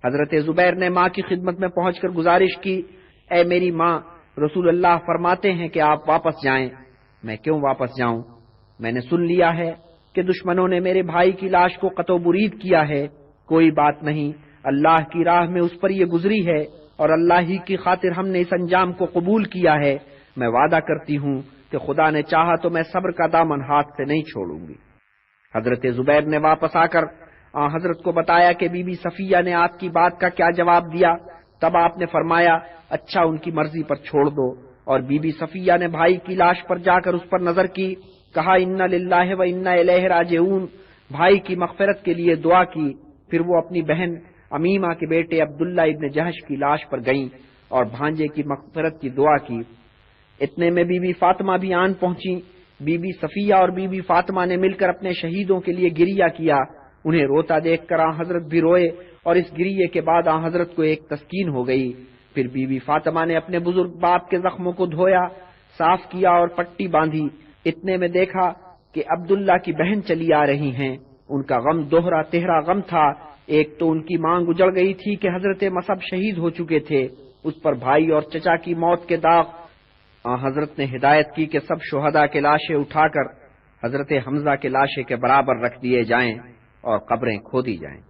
حضرت زبیر نے ماں کی خدمت میں پہنچ کر گزارش کی، اے میری ماں، رسول اللہ فرماتے ہیں کہ آپ واپس جائیں۔ میں کیوں واپس جاؤں؟ میں نے سن لیا ہے کہ دشمنوں نے میرے بھائی کی لاش کو قطع و برید کیا ہے۔ کوئی بات نہیں، اللہ کی راہ میں اس پر یہ گزری ہے اور اللہ ہی کی خاطر ہم نے اس انجام کو قبول کیا ہے۔ میں وعدہ کرتی ہوں کہ خدا نے چاہا تو میں صبر کا دامن ہاتھ سے نہیں چھوڑوں گی۔ حضرت زبیر نے واپس آ کر حضرت کو بتایا کہ بی بی صفیہ نے آپ کی بات کا کیا جواب دیا۔ تب آپ نے فرمایا، اچھا، ان کی مرضی پر چھوڑ دو۔ اور بی بی صفیہ نے بھائی کی لاش پر جا کر اس پر نظر کی، کہا انا للہ و انا الیہ راجعون، بھائی کی مغفرت کے لیے دعا کی۔ پھر وہ اپنی بہن امیمہ کے بیٹے عبداللہ ابن جہش کی لاش پر گئیں اور بھانجے کی مغفرت کی دعا کی۔ اتنے میں بی بی فاطمہ بھی آن پہنچی۔ بی بی صفیہ اور بی بی فاطمہ نے مل کر اپنے شہیدوں کے لیے گریہ کیا۔ انہیں روتا دیکھ کر حضرت بھی روئے اور اس گریے کے بعد حضرت کو ایک تسکین ہو گئی۔ پھر بی بی فاطمہ نے اپنے بزرگ باپ کے زخموں کو دھویا، صاف کیا اور پٹی باندھی۔ اتنے میں دیکھا کہ عبداللہ کی بہن چلی آ رہی ہیں۔ ان کا غم دوہرا تہرا غم تھا۔ ایک تو ان کی مانگ اجڑ گئی تھی کہ حضرت مصعب شہید ہو چکے تھے، اس پر بھائی اور چچا کی موت کے داغ۔ حضرت نے ہدایت کی کہ سب شہداء کے لاشیں اٹھا کر حضرت حمزہ کے لاشے کے برابر رکھ دیے جائیں اور قبریں کھودی جائیں۔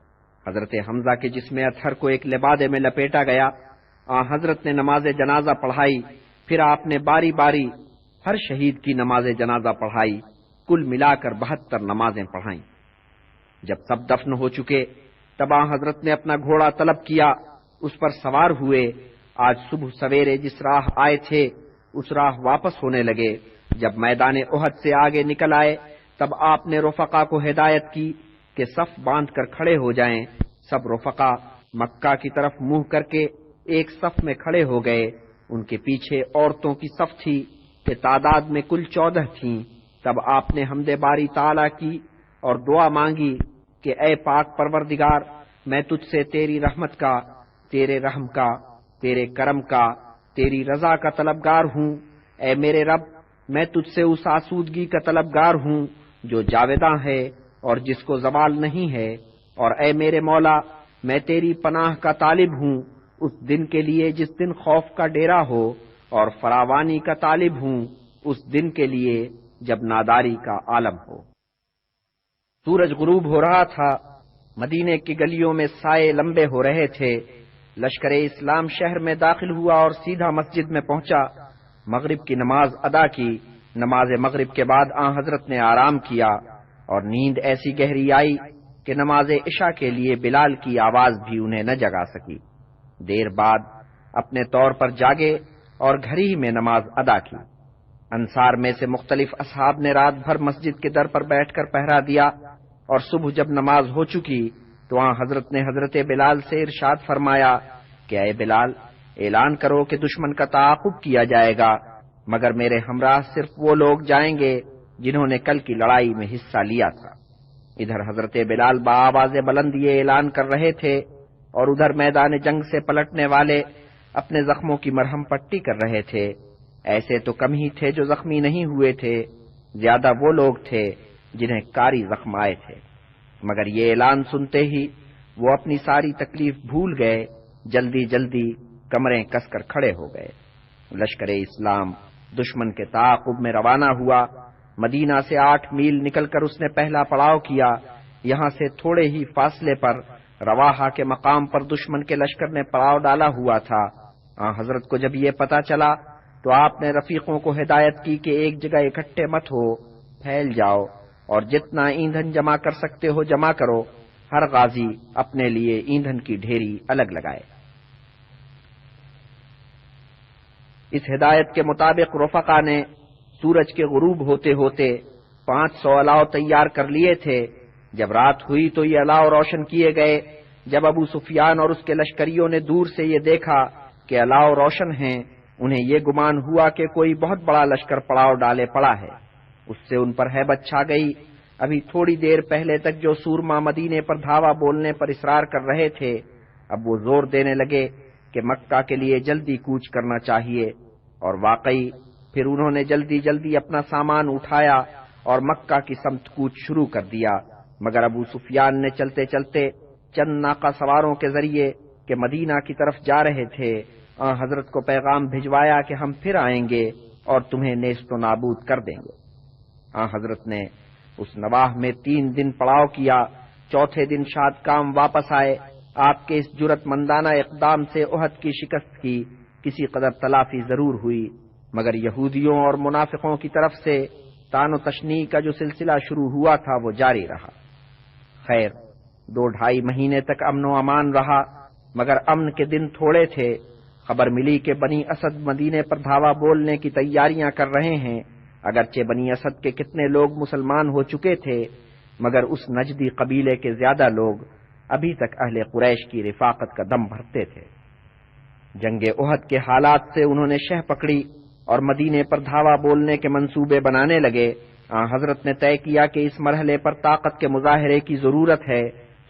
حضرت حمزہ کے جسم اطہر کو ایک لبادے میں لپیٹا گیا۔ حضرت نے نماز جنازہ پڑھائی۔ پھر آپ نے باری باری ہر شہید کی نماز جنازہ پڑھائی۔ کل ملا کر 72 نمازیں پڑھائیں۔ جب سب دفن ہو چکے تب حضرت نے اپنا گھوڑا طلب کیا، اس پر سوار ہوئے۔ آج صبح سویرے جس راہ آئے تھے اس راہ واپس ہونے لگے۔ جب میدان احد سے آگے نکل آئے تب آپ نے رفقا کو ہدایت کی کہ صف باندھ کر کھڑے ہو جائیں۔ سب رفقا مکہ کی طرف منہ کر کے ایک صف میں کھڑے ہو گئے۔ ان کے پیچھے عورتوں کی صف تھی کہ تعداد میں کل 14 تھیں۔ تب آپ نے حمد باری تعالیٰ کی اور دعا مانگی کہ اے پاک پروردگار، میں تجھ سے تیری رحمت کا، تیرے رحم کا، تیرے کرم کا، تیری رضا کا طلبگار ہوں۔ اے میرے رب، میں تجھ سے اس آسودگی کا طلبگار ہوں جو جاوداں ہے اور جس کو زوال نہیں ہے۔ اور اے میرے مولا، میں تیری پناہ کا طالب ہوں اس دن کے لیے جس دن خوف کا ڈیرا ہو، اور فراوانی کا طالب ہوں اس دن کے لیے جب ناداری کا عالم ہو۔ سورج غروب ہو رہا تھا۔ مدینے کی گلیوں میں سائے لمبے ہو رہے تھے۔ لشکر اسلام شہر میں داخل ہوا اور سیدھا مسجد میں پہنچا۔ مغرب کی نماز ادا کی۔ نماز مغرب کے بعد حضرت نے آرام کیا اور نیند ایسی گہری آئی کہ نماز عشاء کے لیے بلال کی آواز بھی انہیں نہ جگا سکی۔ دیر بعد اپنے طور پر جاگے اور گھر ہی میں نماز ادا کی۔ انصار میں سے مختلف اصحاب نے رات بھر مسجد کے در پر بیٹھ کر پہرا دیا، اور صبح جب نماز ہو چکی تو حضرت نے حضرت بلال سے ارشاد فرمایا کہ اے بلال، اعلان کرو کہ دشمن کا تعاقب کیا جائے گا، مگر میرے ہمراہ صرف وہ لوگ جائیں گے جنہوں نے کل کی لڑائی میں حصہ لیا تھا۔ ادھر حضرت بلال بآواز بلند یہ اعلان کر رہے تھے اور ادھر میدان جنگ سے پلٹنے والے اپنے زخموں کی مرہم پٹی کر رہے تھے۔ ایسے تو کم ہی تھے جو زخمی نہیں ہوئے تھے، زیادہ وہ لوگ تھے جنہیں کاری زخم آئے تھے۔ مگر یہ اعلان سنتے ہی وہ اپنی ساری تکلیف بھول گئے، جلدی جلدی کمریں کس کر کھڑے ہو گئے۔ لشکر اسلام دشمن کے تعاقب میں روانہ ہوا۔ مدینہ سے 8 میل نکل کر اس نے پہلا پڑاؤ کیا۔ یہاں سے تھوڑے ہی فاصلے پر رواحہ کے مقام پر دشمن کے لشکر نے پڑاؤ ڈالا ہوا تھا۔ حضرت کو جب یہ پتا چلا تو آپ نے رفیقوں کو ہدایت کی کہ ایک جگہ اکٹھے مت ہو، پھیل جاؤ اور جتنا ایندھن جمع کر سکتے ہو جمع کرو۔ ہر غازی اپنے لیے ایندھن کی ڈھیری الگ لگائے۔ اس ہدایت کے مطابق رفقا نے سورج کے غروب ہوتے ہوتے 500 الاؤ تیار کر لیے تھے۔ جب رات ہوئی تو یہ الاؤ روشن کیے گئے۔ جب ابو سفیان اور اس کے لشکریوں نے دور سے یہ دیکھا کہ الاؤ روشن ہیں، انہیں یہ گمان ہوا کہ کوئی بہت بڑا لشکر پڑاؤ ڈالے پڑا ہے۔ اس سے ان پر ہیبت چھا گئی۔ ابھی تھوڑی دیر پہلے تک جو سورما مدینے پر دھاوا بولنے پر اصرار کر رہے تھے، اب وہ زور دینے لگے کہ مکہ کے لیے جلدی کوچ کرنا چاہیے، اور واقعی پھر انہوں نے جلدی جلدی اپنا سامان اٹھایا اور مکہ کی سمت کوچ شروع کر دیا۔ مگر ابو سفیان نے چلتے چلتے چند ناقہ سواروں کے ذریعے کہ مدینہ کی طرف جا رہے تھے، حضرت کو پیغام بھجوایا کہ ہم پھر آئیں گے اور تمہیں نیست و نابود کر دیں گے۔ حضرت نے اس نواح میں 3 دن پڑاؤ کیا، چوتھے دن شاد کام واپس آئے۔ آپ کے اس جرأت مندانہ اقدام سے احد کی شکست کی کسی قدر تلافی ضرور ہوئی، مگر یہودیوں اور منافقوں کی طرف سے تان و تشنیع کا جو سلسلہ شروع ہوا تھا وہ جاری رہا۔ خیر 2-2.5 مہینے تک امن و امان رہا، مگر امن کے دن تھوڑے تھے۔ خبر ملی کہ بنی اسد مدینے پر دھاوا بولنے کی تیاریاں کر رہے ہیں۔ اگرچہ بنی اسد کے کتنے لوگ مسلمان ہو چکے تھے، مگر اس نجدی قبیلے کے زیادہ لوگ ابھی تک اہل قریش کی رفاقت کا دم بھرتے تھے۔ جنگ احد کے حالات سے انہوں نے شہ پکڑی اور مدینے پر دھاوا بولنے کے منصوبے بنانے لگے۔ حضرت نے طے کیا کہ اس مرحلے پر طاقت کے مظاہرے کی ضرورت ہے،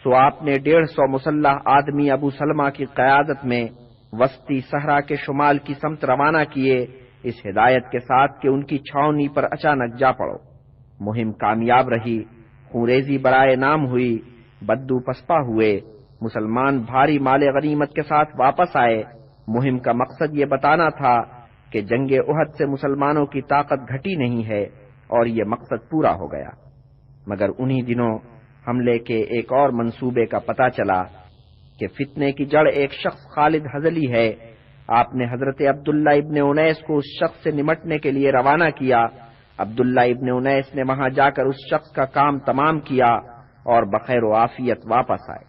سو آپ نے 150 مسلح آدمی ابو سلمہ کی قیادت میں وسطی صحرا کے شمال کی سمت روانہ کیے، اس ہدایت کے ساتھ کہ ان کی چھاؤنی پر اچانک جا پڑو۔ مہم کامیاب رہی، خونریزی برائے نام ہوئی، بدو پسپا ہوئے، مسلمان بھاری مال غنیمت کے ساتھ واپس آئے۔ مہم کا مقصد یہ بتانا تھا کہ جنگ احد سے مسلمانوں کی طاقت گھٹی نہیں ہے، اور یہ مقصد پورا ہو گیا۔ مگر انہی دنوں حملے کے ایک اور منصوبے کا پتہ چلا کہ فتنے کی جڑ ایک شخص خالد حضلی ہے۔ آپ نے حضرت عبداللہ ابن انیس کو اس شخص سے نمٹنے کے لیے روانہ کیا۔ عبداللہ ابن انیس نے وہاں جا کر اس شخص کا کام تمام کیا اور بخیر و عافیت واپس آئے۔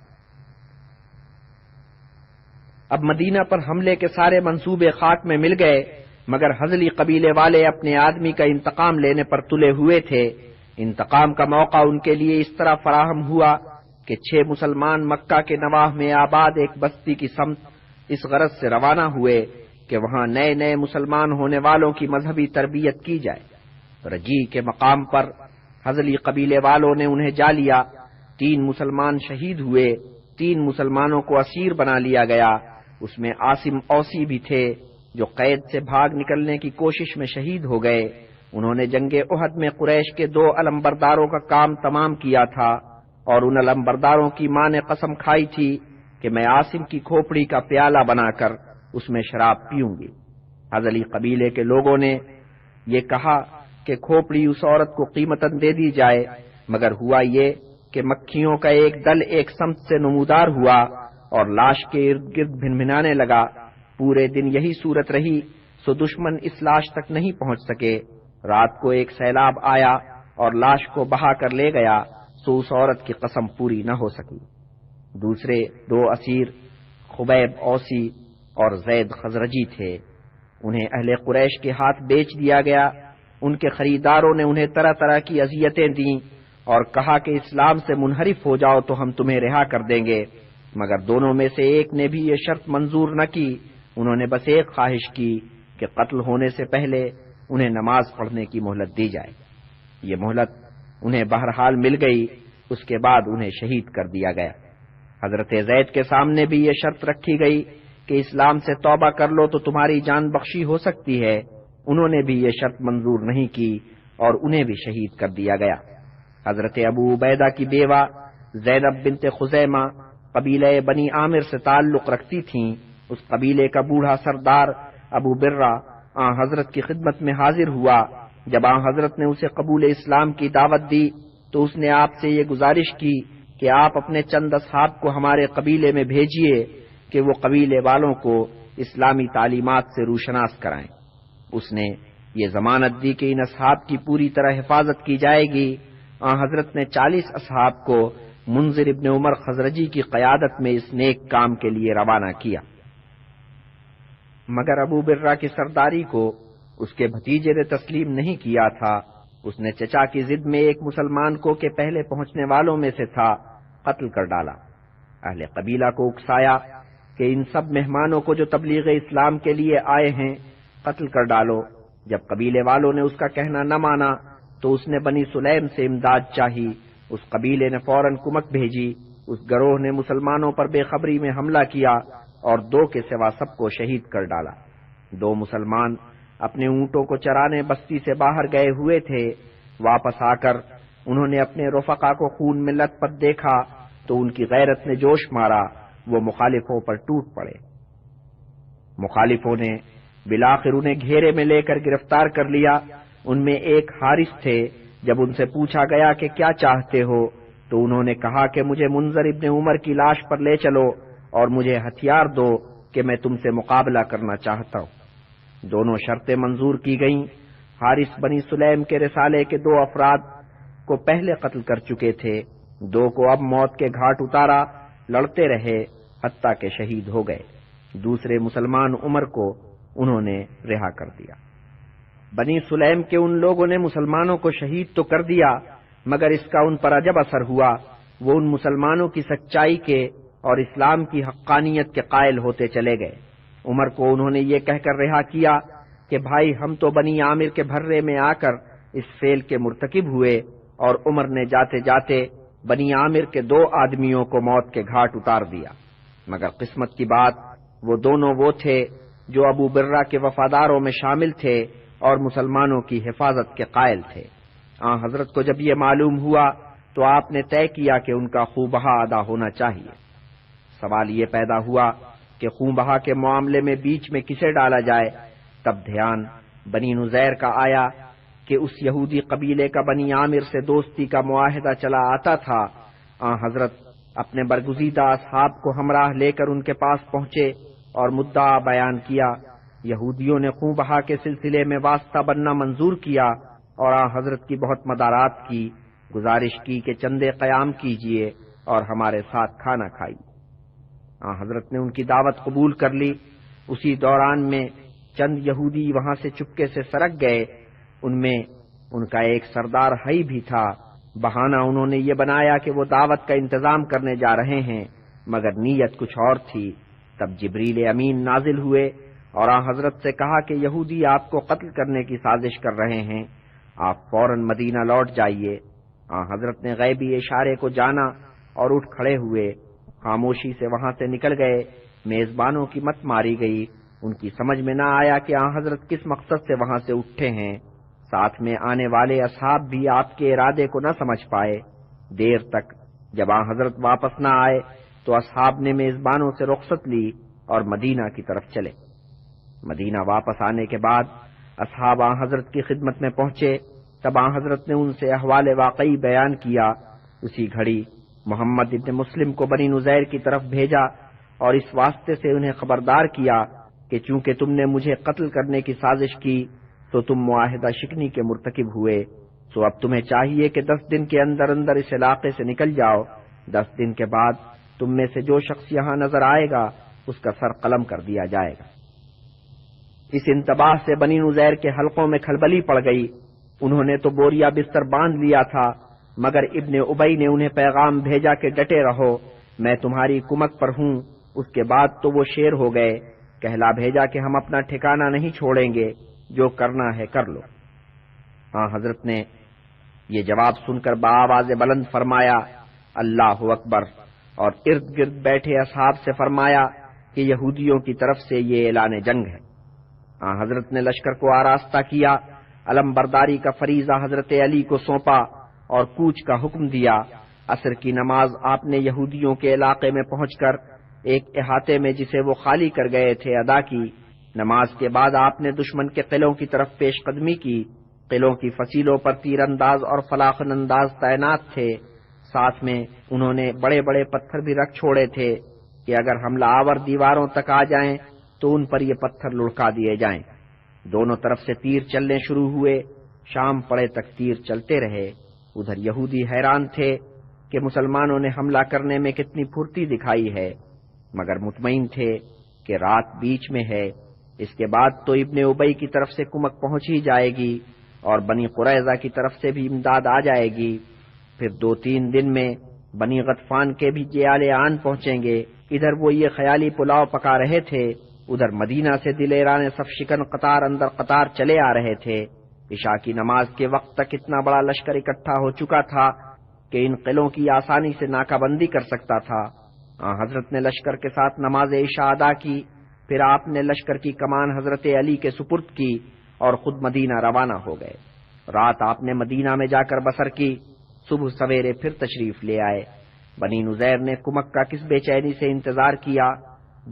اب مدینہ پر حملے کے سارے منصوبے خاک میں مل گئے، مگر حضلی قبیلے والے اپنے آدمی کا انتقام لینے پر تلے ہوئے تھے۔ انتقام کا موقع ان کے لیے اس طرح فراہم ہوا کہ 6 مسلمان مکہ کے نواح میں آباد ایک بستی کی سمت اس غرض سے روانہ ہوئے کہ وہاں نئے نئے مسلمان ہونے والوں کی مذہبی تربیت کی جائے۔ رجیع کے مقام پر حضلی قبیلے والوں نے انہیں جا لیا۔ 3 مسلمان شہید ہوئے، 3 مسلمانوں کو اسیر بنا لیا گیا۔ اس میں عاصم اوسی بھی تھے جو قید سے بھاگ نکلنے کی کوشش میں شہید ہو گئے۔ انہوں نے جنگ احد میں قریش کے 2 علمبرداروں کا کام تمام کیا تھا، اور ان علمبرداروں کی ماں نے قسم کھائی تھی کہ میں عاصم کی کھوپڑی کا پیالہ بنا کر اس میں شراب پیوں گی۔ حضلی قبیلے کے لوگوں نے یہ کہا کہ کھوپڑی اس عورت کو قیمتاً دے دی جائے، مگر ہوا یہ کہ مکھیوں کا ایک دل ایک سمت سے نمودار ہوا اور لاش کے ارد گرد بھنبھنانے لگا۔ پورے دن یہی صورت رہی، سو دشمن اس لاش تک نہیں پہنچ سکے۔ رات کو ایک سیلاب آیا اور لاش کو بہا کر لے گیا، سو اس عورت کی قسم پوری نہ ہو سکی۔ دوسرے 2 اسیر خبیب اوسی اور زید خزرجی تھے، انہیں اہل قریش کے ہاتھ بیچ دیا گیا۔ ان کے خریداروں نے انہیں طرح طرح کی اذیتیں دیں اور کہا کہ اسلام سے منحرف ہو جاؤ تو ہم تمہیں رہا کر دیں گے، مگر دونوں میں سے ایک نے بھی یہ شرط منظور نہ کی۔ انہوں نے بس ایک خواہش کی کہ قتل ہونے سے پہلے انہیں نماز پڑھنے کی مہلت دی جائے۔ یہ مہلت انہیں بہرحال مل گئی، اس کے بعد انہیں شہید کر دیا گیا۔ حضرت زید کے سامنے بھی یہ شرط رکھی گئی کہ اسلام سے توبہ کر لو تو تمہاری جان بخشی ہو سکتی ہے۔ انہوں نے بھی یہ شرط منظور نہیں کی اور انہیں بھی شہید کر دیا گیا۔ حضرت ابو عبیدہ کی بیوہ زینب بنت خزیمہ قبیلہ بنی عامر سے تعلق رکھتی تھیں۔ اس قبیلے کا بوڑھا سردار ابو برہ حضرت کی خدمت میں حاضر ہوا۔ جب حضرت نے اسے قبول اسلام کی دعوت دی تو اس نے آپ سے یہ گزارش کی کہ آپ اپنے چند اصحاب کو ہمارے قبیلے میں بھیجیے کہ وہ قبیلے والوں کو اسلامی تعلیمات سے روشناس کرائیں۔ اس نے یہ ضمانت دی کہ ان اصحاب کی پوری طرح حفاظت کی جائے گی۔ حضرت نے 40 اصحاب کو منذر ابن عمر خزرجی کی قیادت میں اس نیک کام کے لیے روانہ کیا، مگر ابو برہ کی سرداری کو اس کے بھتیجے نے تسلیم نہیں کیا تھا۔ اس نے چچا کی ضد میں ایک مسلمان کو کہ پہلے پہنچنے والوں میں سے تھا قتل کر ڈالا۔ اہل قبیلہ کو اکسایا کہ ان سب مہمانوں کو جو تبلیغ اسلام کے لیے آئے ہیں قتل کر ڈالو۔ جب قبیلے والوں نے اس کا کہنا نہ مانا تو اس نے بنی سلیم سے امداد چاہی۔ اس قبیلے نے فوراً کمک بھیجی۔ اس گروہ نے مسلمانوں پر بے خبری میں حملہ کیا اور 2 کے سوا سب کو شہید کر ڈالا۔ 2 مسلمان اپنے اونٹوں کو چرانے بستی سے باہر گئے ہوئے تھے۔ واپس آ کر انہوں نے اپنے رفقا کو خون میں لت پت دیکھا تو ان کی غیرت نے جوش مارا۔ وہ مخالفوں پر ٹوٹ پڑے۔ مخالفوں نے بالآخر انہیں گھیرے میں لے کر گرفتار کر لیا۔ ان میں ایک حارث تھے، جب ان سے پوچھا گیا کہ کیا چاہتے ہو تو انہوں نے کہا کہ مجھے منذر ابن عمر کی لاش پر لے چلو اور مجھے ہتھیار دو کہ میں تم سے مقابلہ کرنا چاہتا ہوں۔ دونوں شرطیں منظور کی گئیں۔ حارث بنی سلیم کے رسالے کے 2 افراد کو پہلے قتل کر چکے تھے، 2 کو اب موت کے گھاٹ اتارا، لڑتے رہے حتیٰ کہ شہید ہو گئے۔ دوسرے مسلمان عمر کو انہوں نے رہا کر دیا۔ بنی سلیم کے ان لوگوں نے مسلمانوں کو شہید تو کر دیا، مگر اس کا ان پر عجب اثر ہوا۔ وہ ان مسلمانوں کی سچائی کے اور اسلام کی حقانیت کے قائل ہوتے چلے گئے۔ عمر کو انہوں نے یہ کہہ کر رہا کیا کہ بھائی ہم تو بنی عامر کے بھرے میں آ کر اس فعل کے مرتکب ہوئے، اور عمر نے جاتے جاتے بنی عامر کے 2 آدمیوں کو موت کے گھاٹ اتار دیا۔ مگر قسمت کی بات وہ دونوں وہ تھے جو ابو برہ کے وفاداروں میں شامل تھے اور مسلمانوں کی حفاظت کے قائل تھے۔ حضرت کو جب یہ معلوم ہوا تو آپ نے طے کیا کہ ان کا خوں بہا ادا ہونا چاہیے۔ سوال یہ پیدا ہوا کہ خوں بہا کے معاملے میں بیچ میں کسے ڈالا جائے۔ تب دھیان بنی نذیر کا آیا کہ اس یہودی قبیلے کا بنی عامر سے دوستی کا معاہدہ چلا آتا تھا۔ حضرت اپنے برگزیدہ اصحاب کو ہمراہ لے کر ان کے پاس پہنچے اور مدعا بیان کیا۔ یہودیوں نے خوں بہا کے سلسلے میں واسطہ بننا منظور کیا اور حضرت کی بہت مدارات کی، گزارش کی کہ چندے قیام کیجیے اور ہمارے ساتھ کھانا کھائیے۔ حضرت نے ان کی دعوت قبول کر لی۔ اسی دوران میں چند یہودی وہاں سے چپکے سے سرک گئے۔ ان میں ان کا ایک سردار ہئی بھی تھا۔ بہانہ انہوں نے یہ بنایا کہ وہ دعوت کا انتظام کرنے جا رہے ہیں، مگر نیت کچھ اور تھی۔ تب جبریل امین نازل ہوئے اور حضرت سے کہا کہ یہودی آپ کو قتل کرنے کی سازش کر رہے ہیں، آپ فوراً مدینہ لوٹ جائیے۔ حضرت نے غیبی اشارے کو جانا اور اٹھ کھڑے ہوئے، خاموشی سے وہاں سے نکل گئے۔ میزبانوں کی مت ماری گئی۔ ان کی سمجھ میں نہ آیا کہ حضرت کس مقصد سے وہاں سے اٹھے ہیں۔ ساتھ میں آنے والے اصحاب بھی آپ کے ارادے کو نہ سمجھ پائے۔ دیر تک جب حضرت واپس نہ آئے تو اصحاب نے میزبانوں سے رخصت لی اور مدینہ کی طرف چلے۔ مدینہ واپس آنے کے بعد اصحاب حضرت کی خدمت میں پہنچے۔ تب حضرت نے ان سے احوال واقعی بیان کیا۔ اسی گھڑی محمد ابن مسلم کو بنی نذیر کی طرف بھیجا اور اس واسطے سے انہیں خبردار کیا کہ چونکہ تم نے مجھے قتل کرنے کی سازش کی تو تم معاہدہ شکنی کے مرتکب ہوئے، سو اب تمہیں چاہیے کہ 10 دن کے اندر اندر اس علاقے سے نکل جاؤ۔ 10 دن کے بعد تم میں سے جو شخص یہاں نظر آئے گا اس کا سر قلم کر دیا جائے گا۔ اس انتباہ سے بنی نذیر کے حلقوں میں کھلبلی پڑ گئی۔ انہوں نے تو بوریا بستر باندھ لیا تھا، مگر ابن ابی نے انہیں پیغام بھیجا کہ ڈٹے رہو، میں تمہاری کمک پر ہوں۔ اس کے بعد تو وہ شیر ہو گئے، کہلا بھیجا کہ ہم اپنا ٹھکانہ نہیں چھوڑیں گے، جو کرنا ہے کر لو۔ حضرت نے یہ جواب سن کر بآواز بلند فرمایا اللہ اکبر، اور ارد گرد بیٹھے اصحاب سے فرمایا کہ یہودیوں کی طرف سے یہ اعلان جنگ ہے۔ حضرت نے لشکر کو آراستہ کیا، علم برداری کا فریضہ حضرت علی کو سونپا اور کوچ کا حکم دیا۔ عصر کی نماز آپ نے یہودیوں کے علاقے میں پہنچ کر ایک احاطے میں جسے وہ خالی کر گئے تھے ادا کی۔ نماز کے بعد آپ نے دشمن کے قلعوں کی طرف پیش قدمی کی۔ قلعوں کی فصیلوں پر تیر انداز اور فلاخن انداز تعینات تھے۔ ساتھ میں انہوں نے بڑے بڑے پتھر بھی رکھ چھوڑے تھے کہ اگر حملہ آور دیواروں تک آ جائیں تو ان پر یہ پتھر لڑکا دیے جائیں۔ دونوں طرف سے تیر چلنے شروع ہوئے، شام پڑے تک تیر چلتے رہے۔ ادھر یہودی حیران تھے کہ مسلمانوں نے حملہ کرنے میں کتنی پھرتی دکھائی ہے، مگر مطمئن تھے کہ رات بیچ میں ہے، اس کے بعد تو ابن ابی کی طرف سے کمک پہنچ ہی جائے گی اور بنی قریظہ کی طرف سے بھی امداد آ جائے گی۔ پھر 2-3 دن میں بنی غطفان کے بھی جیال آن پہنچیں گے۔ ادھر وہ یہ خیالی پلاؤ پکا رہے تھے، ادھر مدینہ سے دلیران صف شکن قطار اندر قطار چلے آ رہے تھے۔ عشاء کی نماز کے وقت تک اتنا بڑا لشکر اکٹھا ہو چکا تھا کہ ان قلعوں کی آسانی سے ناکہ بندی کر سکتا تھا۔ حضرت نے لشکر کے ساتھ نماز عشاء ادا کی، پھر آپ نے لشکر کی کمان حضرت علی کے سپرد کی اور خود مدینہ روانہ ہو گئے۔ رات آپ نے مدینہ میں جا کر بسر کی، صبح سویرے پھر تشریف لے آئے۔ بنی نذیر نے کمک کا کس بے چینی سے انتظار کیا،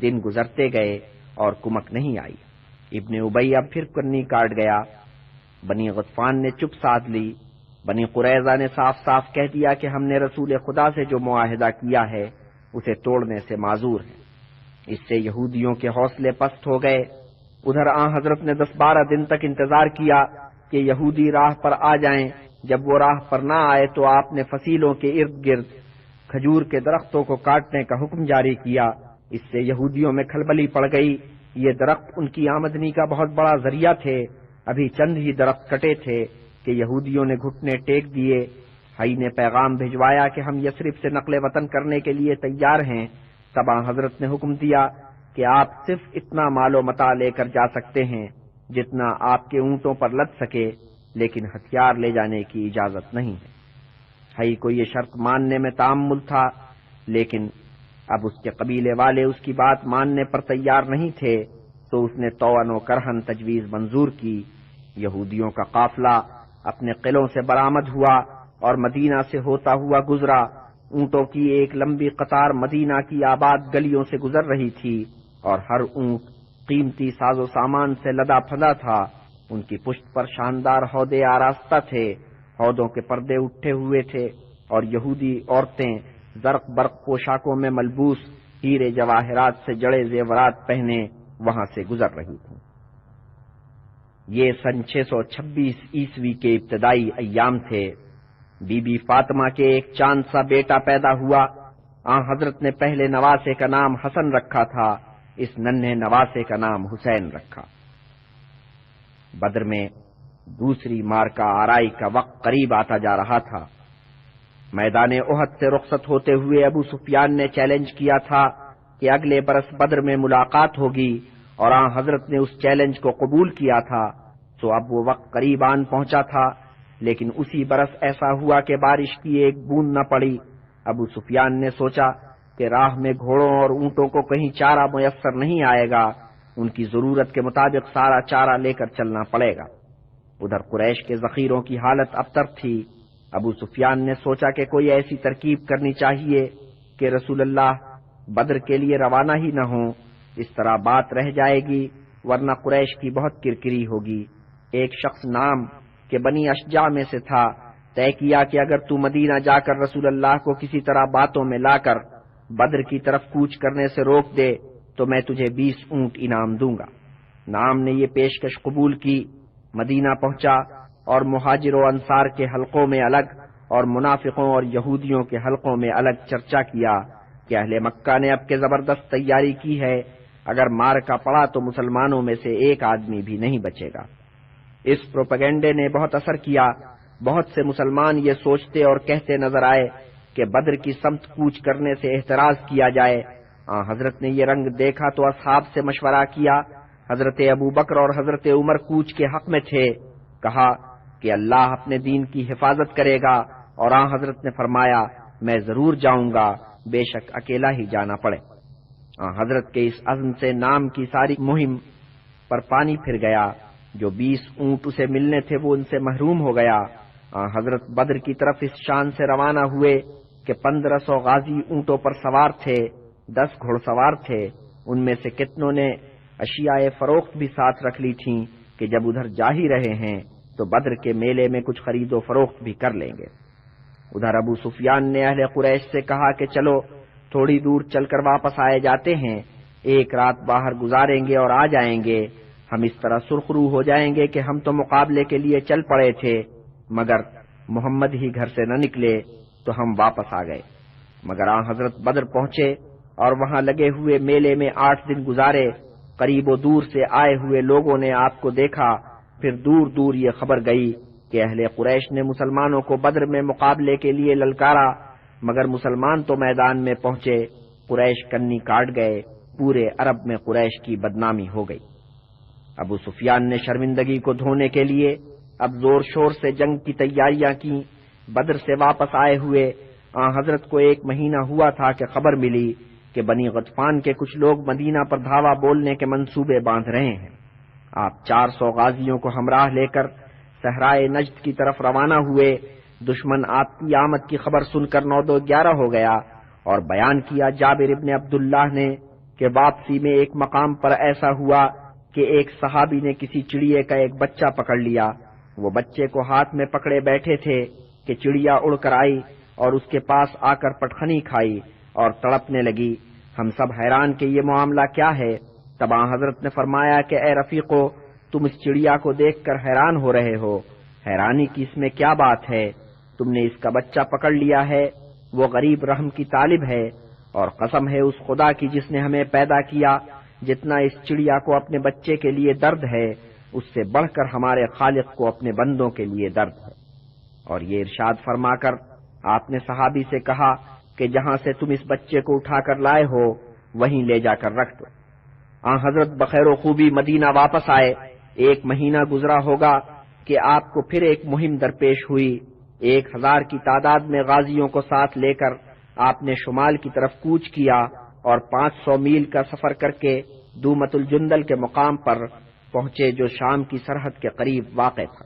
دن گزرتے گئے اور کمک نہیں آئی۔ ابن ابی اب پھر کنی کاٹ گیا۔ بنی غطفان نے چپ سادھ لی۔ بنی قریظہ نے صاف صاف کہہ دیا کہ ہم نے رسول خدا سے جو معاہدہ کیا ہے اسے توڑنے سے معذور ہیں۔ اس سے یہودیوں کے حوصلے پست ہو گئے۔ ادھر حضرت نے 10-12 دن تک انتظار کیا کہ یہودی راہ پر آ جائیں۔ جب وہ راہ پر نہ آئے تو آپ نے فصیلوں کے ارد گرد کھجور کے درختوں کو کاٹنے کا حکم جاری کیا۔ اس سے یہودیوں میں کھلبلی پڑ گئی۔ یہ درخت ان کی آمدنی کا بہت بڑا ذریعہ تھے۔ ابھی چند ہی درخت کٹے تھے کہ یہودیوں نے گھٹنے ٹیک دیے۔ حی نے پیغام بھجوایا کہ ہم یثرب سے نقل وطن کرنے کے لیے تیار ہیں۔ تب حضرت نے حکم دیا کہ آپ صرف اتنا مال و متاع لے کر جا سکتے ہیں جتنا آپ کے اونٹوں پر لد سکے، لیکن ہتھیار لے جانے کی اجازت نہیں ہے۔ حی کو یہ شرط ماننے میں تامل تھا، لیکن اب اس کے قبیلے والے اس کی بات ماننے پر تیار نہیں تھے، تو اس نے طوعاً و کرہاً تجویز منظور کی۔ یہودیوں کا قافلہ اپنے قلعوں سے برآمد ہوا اور مدینہ سے ہوتا ہوا گزرا۔ اونٹوں کی ایک لمبی قطار مدینہ کی آباد گلیوں سے گزر رہی تھی، اور ہر اونٹ قیمتی ساز و سامان سے لدا پھدا تھا۔ ان کی پشت پر شاندار ہودے آراستہ تھے، ہودوں کے پردے اٹھے ہوئے تھے، اور یہودی عورتیں زرق برق پوشاکوں میں ملبوس ہیرے جواہرات سے جڑے زیورات پہنے وہاں سے گزر رہی تھیں۔ یہ سن 626 عیسوی کے ابتدائی ایام تھے۔ بی بی فاطمہ کے ایک چاند سا بیٹا پیدا ہوا۔ حضرت نے پہلے نواسے کا نام حسن رکھا تھا، اس ننھے نواسے کا نام حسین رکھا۔ بدر میں دوسری مارکہ آرائی کا وقت قریب آتا جا رہا تھا۔ میدان احد سے رخصت ہوتے ہوئے ابو سفیان نے چیلنج کیا تھا کہ اگلے برس بدر میں ملاقات ہوگی، اور حضرت نے اس چیلنج کو قبول کیا تھا۔ تو اب وہ وقت قریب آن پہنچا تھا، لیکن اسی برس ایسا ہوا کہ بارش کی ایک بوند نہ پڑی۔ ابو سفیان نے سوچا کہ راہ میں گھوڑوں اور اونٹوں کو کہیں چارہ میسر نہیں آئے گا، ان کی ضرورت کے مطابق سارا چارہ لے کر چلنا پڑے گا۔ ادھر قریش کے ذخیروں کی حالت ابتر تھی۔ ابو سفیان نے سوچا کہ کوئی ایسی ترکیب کرنی چاہیے کہ رسول اللہ بدر کے لیے روانہ ہی نہ ہوں، اس طرح بات رہ جائے گی، ورنہ قریش کی بہت کرکری ہوگی۔ ایک شخص نام کہ بنی اشجع میں سے تھا طے کیا کہ اگر تو مدینہ جا کر رسول اللہ کو کسی طرح باتوں میں لا کر بدر کی طرف کوچ کرنے سے روک دے تو میں تجھے 20 اونٹ انعام دوں گا۔ نام نے یہ پیشکش قبول کی، مدینہ پہنچا اور مہاجر و انصار کے حلقوں میں الگ اور منافقوں اور یہودیوں کے حلقوں میں الگ چرچا کیا کہ اہل مکہ نے اب کے زبردست تیاری کی ہے، اگر مارکا پڑا تو مسلمانوں میں سے ایک آدمی بھی نہیں بچے گا۔ اس پروپیگنڈے نے بہت اثر کیا۔ بہت سے مسلمان یہ سوچتے اور کہتے نظر آئے کہ بدر کی سمت کوچ کرنے سے احتراز کیا جائے۔ حضرت نے یہ رنگ دیکھا تو اصحاب سے مشورہ کیا۔ حضرت ابو بکر اور حضرت عمر کوچ کے حق میں تھے۔ کہا کہ اللہ اپنے دین کی حفاظت کرے گا، اور حضرت نے فرمایا میں ضرور جاؤں گا، بے شک اکیلا ہی جانا پڑے۔ حضرت کے اس عزم سے نام کی ساری مہم پر پانی پھر گیا۔ جو 20 اونٹ اسے ملنے تھے وہ ان سے محروم ہو گیا۔ حضرت بدر کی طرف اس شان سے روانہ ہوئے کہ 1500 غازی اونٹوں پر سوار تھے، 10 گھڑ سوار تھے۔ ان میں سے کتنوں نے اشیاء فروخت بھی ساتھ رکھ لی تھیں کہ جب ادھر جا ہی رہے ہیں تو بدر کے میلے میں کچھ خرید و فروخت بھی کر لیں گے۔ ادھر ابو سفیان نے اہل قریش سے کہا کہ چلو تھوڑی دور چل کر واپس آئے جاتے ہیں، ایک رات باہر گزاریں گے اور آ جائیں گے۔ ہم اس طرح سرخرو ہو جائیں گے کہ ہم تو مقابلے کے لیے چل پڑے تھے، مگر محمد ہی گھر سے نہ نکلے تو ہم واپس آ گئے۔ مگر حضرت بدر پہنچے اور وہاں لگے ہوئے میلے میں 8 دن گزارے۔ قریب و دور سے آئے ہوئے لوگوں نے آپ کو دیکھا، پھر دور دور یہ خبر گئی کہ اہل قریش نے مسلمانوں کو بدر میں مقابلے کے لیے للکارا، مگر مسلمان تو میدان میں پہنچے، قریش کنی کاٹ گئے، پورے عرب میں قریش کی بدنامی ہو گئی۔ ابو سفیان نے شرمندگی کو دھونے کے لیے اب زور شور سے جنگ کی تیاریاں کی۔ بدر سے واپس آئے ہوئے حضرت کو 1 مہینہ ہوا تھا کہ خبر ملی کہ بنی غطفان کے کچھ لوگ مدینہ پر دھاوا بولنے کے منصوبے باندھ رہے ہیں۔ آپ 400 غازیوں کو ہمراہ لے کر صحرائے نجد کی طرف روانہ ہوئے۔ دشمن آپ کی آمد کی خبر سن کر 9 11 ہو گیا اور بیان کیا جابر ابن عبداللہ نے کہ واپسی میں ایک مقام پر ایسا ہوا کہ ایک صحابی نے کسی چڑیے کا ایک بچہ پکڑ لیا۔ وہ بچے کو ہاتھ میں پکڑے بیٹھے تھے کہ چڑیا اڑ کر آئی اور اس کے پاس آ کر پٹخنی کھائی اور تڑپنے لگی۔ ہم سب حیران کہ یہ معاملہ کیا ہے۔ تب حضرت نے فرمایا کہ اے رفیقو، تم اس چڑیا کو دیکھ کر حیران ہو رہے ہو، حیرانی کی اس میں کیا بات ہے؟ تم نے اس کا بچہ پکڑ لیا ہے، وہ غریب رحم کی طالب ہے، اور قسم ہے اس خدا کی جس نے ہمیں پیدا کیا، جتنا اس چڑیا کو اپنے بچے کے لیے درد ہے، اس سے بڑھ کر ہمارے خالق کو اپنے بندوں کے لیے درد ہے۔ اور یہ ارشاد فرما کر آپ نے صحابی سے کہا کہ جہاں سے تم اس بچے کو اٹھا کر لائے ہو وہیں لے جا کر رکھ دو۔ حضرت بخیر و خوبی مدینہ واپس آئے۔ 1 مہینہ گزرا ہوگا کہ آپ کو پھر ایک مہم درپیش ہوئی۔ 1000 کی تعداد میں غازیوں کو ساتھ لے کر آپ نے شمال کی طرف کوچ کیا اور 500 میل کا سفر کر کے دومت الجندل کے مقام پر پہنچے جو شام کی سرحد کے قریب واقع تھا۔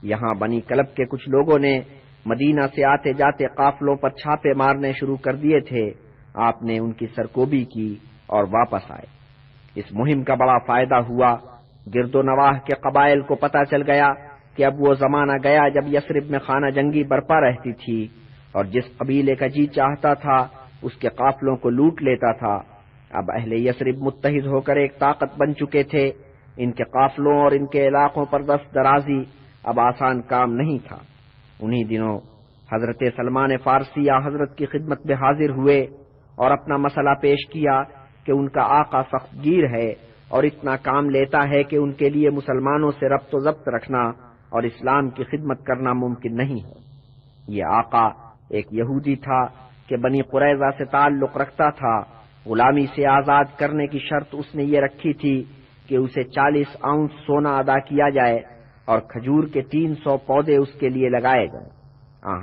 یہاں بنی کلب کے کچھ لوگوں نے مدینہ سے آتے جاتے قافلوں پر چھاپے مارنے شروع کر دیے تھے۔ آپ نے ان کی سرکوبی کی اور واپس آئے۔ اس مہم کا بڑا فائدہ ہوا۔ گرد و نواح کے قبائل کو پتہ چل گیا کہ اب وہ زمانہ گیا جب یثرب میں خانہ جنگی برپا رہتی تھی اور جس قبیلے کا جی چاہتا تھا اس کے قافلوں کو لوٹ لیتا تھا۔ اب اہل یثرب متحد ہو کر ایک طاقت بن چکے تھے۔ ان کے قافلوں اور ان کے علاقوں پر دست درازی اب آسان کام نہیں تھا۔ انہی دنوں حضرت سلمان فارسی حضرت کی خدمت میں حاضر ہوئے اور اپنا مسئلہ پیش کیا کہ ان کا آقا سخت گیر ہے اور اتنا کام لیتا ہے کہ ان کے لیے مسلمانوں سے ربط و ضبط رکھنا اور اسلام کی خدمت کرنا ممکن نہیں ہے۔ یہ آقا ایک یہودی تھا کہ بنی قریظہ سے تعلق رکھتا تھا۔ غلامی سے آزاد کرنے کی شرط اس نے یہ رکھی تھی کہ اسے 40 اونس سونا ادا کیا جائے اور کھجور کے 300 پودے اس کے لیے لگائے گئے۔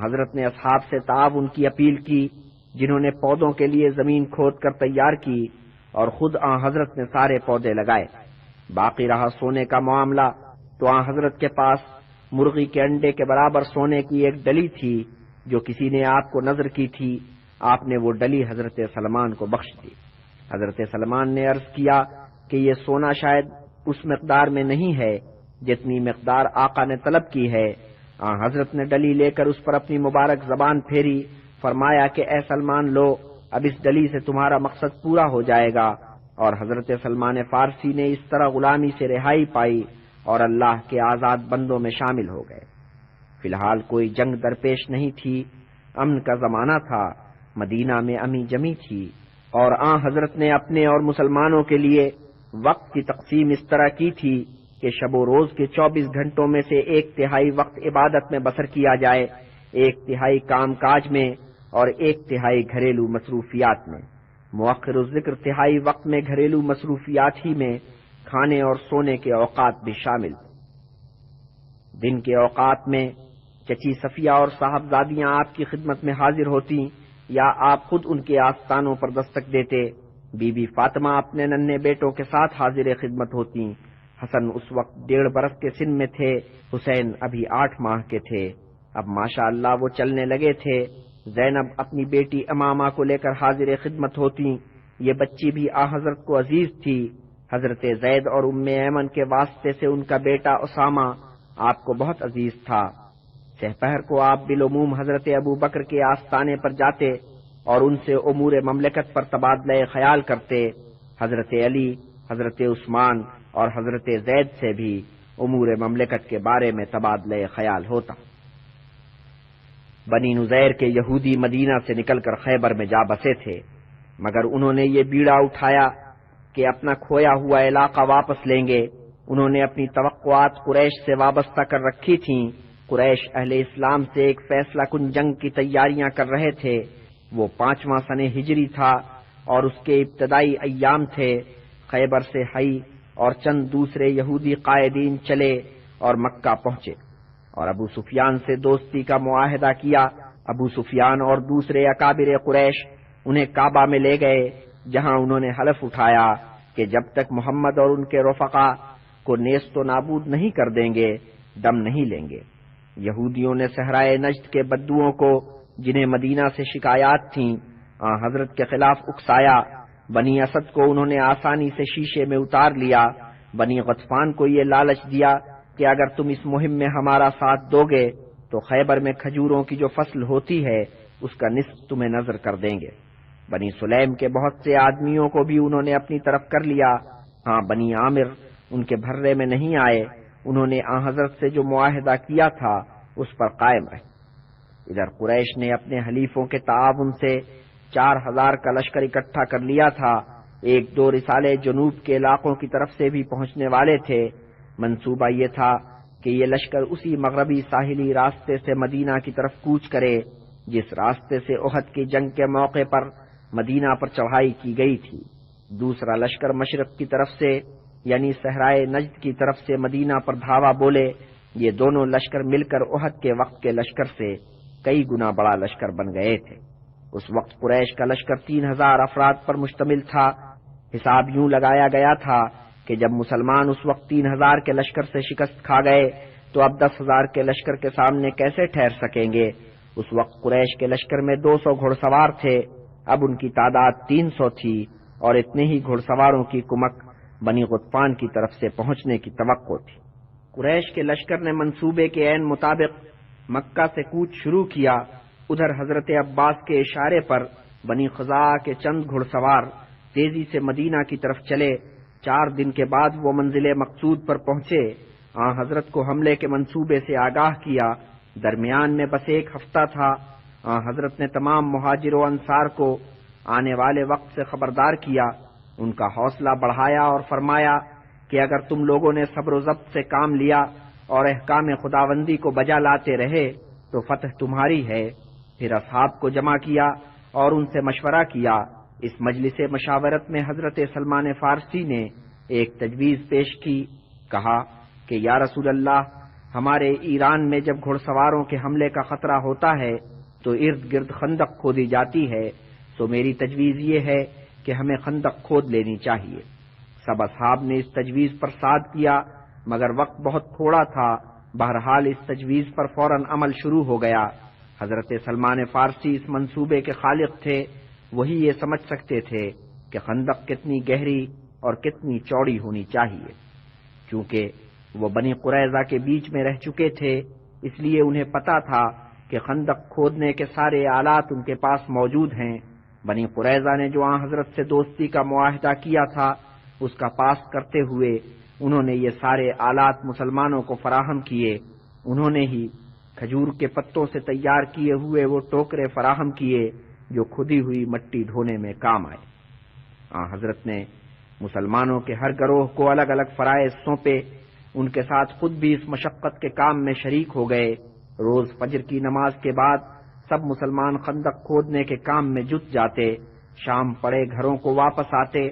حضرت نے اصحاب سے تعاون کی اپیل کی، جنہوں نے پودوں کے لیے زمین کھود کر تیار کی اور خود حضرت نے سارے پودے لگائے۔ باقی رہا سونے کا معاملہ تو حضرت کے پاس مرغی کے انڈے کے برابر سونے کی ایک ڈلی تھی جو کسی نے آپ کو نذر کی تھی۔ آپ نے وہ ڈلی حضرت سلمان کو بخش دی۔ حضرت سلمان نے عرض کیا کہ یہ سونا شاید اس مقدار میں نہیں ہے جتنی مقدار آقا نے طلب کی ہے۔ حضرت نے ڈلی لے کر اس پر اپنی مبارک زبان پھیری، فرمایا کہ اے سلمان لو، اب اس ڈلی سے تمہارا مقصد پورا ہو جائے گا۔ اور حضرت سلمان فارسی نے اس طرح غلامی سے رہائی پائی اور اللہ کے آزاد بندوں میں شامل ہو گئے۔ فی الحال کوئی جنگ درپیش نہیں تھی، امن کا زمانہ تھا، مدینہ میں امی جمی تھی، اور حضرت نے اپنے اور مسلمانوں کے لیے وقت کی تقسیم اس طرح کی تھی کہ شب و روز کے 24 گھنٹوں میں سے 1/3 وقت عبادت میں بسر کیا جائے، 1/3 کام کاج میں اور 1/3 گھریلو مصروفیات میں۔ مؤخر الذکر 1/3 وقت میں گھریلو مصروفیات ہی میں کھانے اور سونے کے اوقات بھی شامل۔ دن کے اوقات میں چچی صفیہ اور صاحبزادیاں آپ کی خدمت میں حاضر ہوتی یا آپ خود ان کے آستانوں پر دستک دیتے۔ بی بی فاطمہ اپنے ننھے بیٹوں کے ساتھ حاضر خدمت ہوتی۔ حسن اس وقت 1.5 برس کے سن میں تھے، حسین ابھی 8 ماہ کے تھے۔ اب ماشاء اللہ وہ چلنے لگے تھے۔ زینب اپنی بیٹی امامہ کو لے کر حاضر خدمت ہوتی۔ یہ بچی بھی حضرت کو عزیز تھی۔ حضرت زید اور ام ایمن کے واسطے سے ان کا بیٹا اسامہ آپ کو بہت عزیز تھا۔ سحپہر کو آپ بالعموم حضرت ابو بکر کے آستانے پر جاتے اور ان سے امور مملکت پر تبادلہ خیال کرتے۔ حضرت علی، حضرت عثمان اور حضرت زید سے بھی امور مملکت کے بارے میں تبادلہ خیال ہوتا۔ بنی نذیر کے یہودی مدینہ سے نکل کر خیبر میں جا بسے تھے، مگر انہوں نے یہ بیڑا اٹھایا کہ اپنا کھویا ہوا علاقہ واپس لیں گے۔ انہوں نے اپنی توقعات قریش سے وابستہ کر رکھی تھیں۔ قریش اہل اسلام سے ایک فیصلہ کن جنگ کی تیاریاں کر رہے تھے۔ وہ 5واں سن ہجری تھا اور اس کے ابتدائی ایام تھے۔ خیبر سے حی اور چند دوسرے یہودی قائدین چلے اور مکہ پہنچے اور ابو سفیان سے دوستی کا معاہدہ کیا۔ ابو سفیان اور دوسرے اکابر قریش انہیں کعبہ میں لے گئے، جہاں انہوں نے حلف اٹھایا کہ جب تک محمد اور ان کے رفقا کو نیست و نابود نہیں کر دیں گے دم نہیں لیں گے۔ یہودیوں نے صحرائے نجد کے بدوؤں کو، جنہیں مدینہ سے شکایات تھیں، حضرت کے خلاف اکسایا۔ بنی اسد کو انہوں نے آسانی سے شیشے میں اتار لیا۔ بنی غطفان کو یہ لالچ دیا کہ اگر تم اس مہم میں ہمارا ساتھ دو گے تو خیبر میں کھجوروں کی جو فصل ہوتی ہے اس کا نصف تمہیں نذر کر دیں گے۔ بنی سلیم کے بہت سے آدمیوں کو بھی انہوں نے اپنی طرف کر لیا۔ ہاں، بنی عامر ان کے بھرے میں نہیں آئے، انہوں نے حضرت سے جو معاہدہ کیا تھا اس پر قائم رہے۔ ادھر قریش نے اپنے حلیفوں کے تعاون سے 4000 کا لشکر اکٹھا کر لیا تھا۔ 1-2 رسالے جنوب کے علاقوں کی طرف سے بھی پہنچنے والے تھے۔ منصوبہ یہ تھا کہ یہ لشکر اسی مغربی ساحلی راستے سے مدینہ کی طرف کوچ کرے جس راستے سے احد کی جنگ کے موقع پر مدینہ پر چڑھائی کی گئی تھی۔ دوسرا لشکر مشرق کی طرف سے یعنی صحرائے نجد کی طرف سے مدینہ پر دھاوا بولے۔ یہ دونوں لشکر مل کر احد کے وقت کے لشکر سے کئی گنا بڑا لشکر بن گئے تھے۔ اس وقت قریش کا لشکر 3000 افراد پر مشتمل تھا۔ حساب یوں لگایا گیا تھا کہ جب مسلمان اس وقت 3000 کے لشکر سے شکست کھا گئے تو اب 10,000 کے لشکر کے سامنے کیسے ٹھہر سکیں گے۔ اس وقت قریش کے لشکر میں 200 گھڑ سوار تھے، اب ان کی تعداد 300 تھی، اور اتنے ہی گھڑ سواروں کی کمک بنی غطفان کی طرف سے پہنچنے کی توقع تھی۔ قریش کے لشکر نے منصوبے کے عین مطابق مکہ سے کوچ شروع کیا۔ ادھر حضرت عباس کے اشارے پر بنی خزاعہ کے چند گھڑ سوار تیزی سے مدینہ کی طرف چلے۔ 4 دن کے بعد وہ منزل مقصود پر پہنچے۔ حضرت کو حملے کے منصوبے سے آگاہ کیا۔ درمیان میں بس 1 ہفتہ تھا۔ حضرت نے تمام مہاجر و انصار کو آنے والے وقت سے خبردار کیا، ان کا حوصلہ بڑھایا اور فرمایا کہ اگر تم لوگوں نے صبر و ضبط سے کام لیا اور احکام خداوندی کو بجا لاتے رہے تو فتح تمہاری ہے۔ پھر اصحاب کو جمع کیا اور ان سے مشورہ کیا۔ اس مجلس مشاورت میں حضرت سلمان فارسی نے ایک تجویز پیش کی۔ کہا کہ یا رسول اللہ، ہمارے ایران میں جب گھڑ سواروں کے حملے کا خطرہ ہوتا ہے تو ارد گرد خندق کھودی جاتی ہے، تو میری تجویز یہ ہے کہ ہمیں خندق کھود لینی چاہیے۔ سب اصحاب نے اس تجویز پر صاد کیا، مگر وقت بہت تھوڑا تھا۔ بہرحال اس تجویز پر فوراً عمل شروع ہو گیا۔ حضرت سلمان فارسی اس منصوبے کے خالق تھے، وہی یہ سمجھ سکتے تھے کہ خندق کتنی گہری اور کتنی چوڑی ہونی چاہیے۔ چونکہ وہ بنی قریظہ کے بیچ میں رہ چکے تھے، اس لیے انہیں پتا تھا کہ خندق کھودنے کے سارے آلات ان کے پاس موجود ہیں۔ بنی قریظہ نے جو حضرت سے دوستی کا معاہدہ کیا تھا اس کا پاس کرتے ہوئے انہوں نے یہ سارے آلات مسلمانوں کو فراہم کیے۔ انہوں نے ہی کھجور کے پتوں سے تیار کیے ہوئے وہ ٹوکرے فراہم کیے جو کھدی ہوئی مٹی ڈھونے میں کام آئے۔ حضرت نے مسلمانوں کے ہر گروہ کو الگ الگ فرائض سونپے، ان کے ساتھ خود بھی اس مشقت کے کام میں شریک ہو گئے۔ روز فجر کی نماز کے بعد سب مسلمان خندق کھودنے کے کام میں جٹ جاتے، شام پڑے گھروں کو واپس آتے۔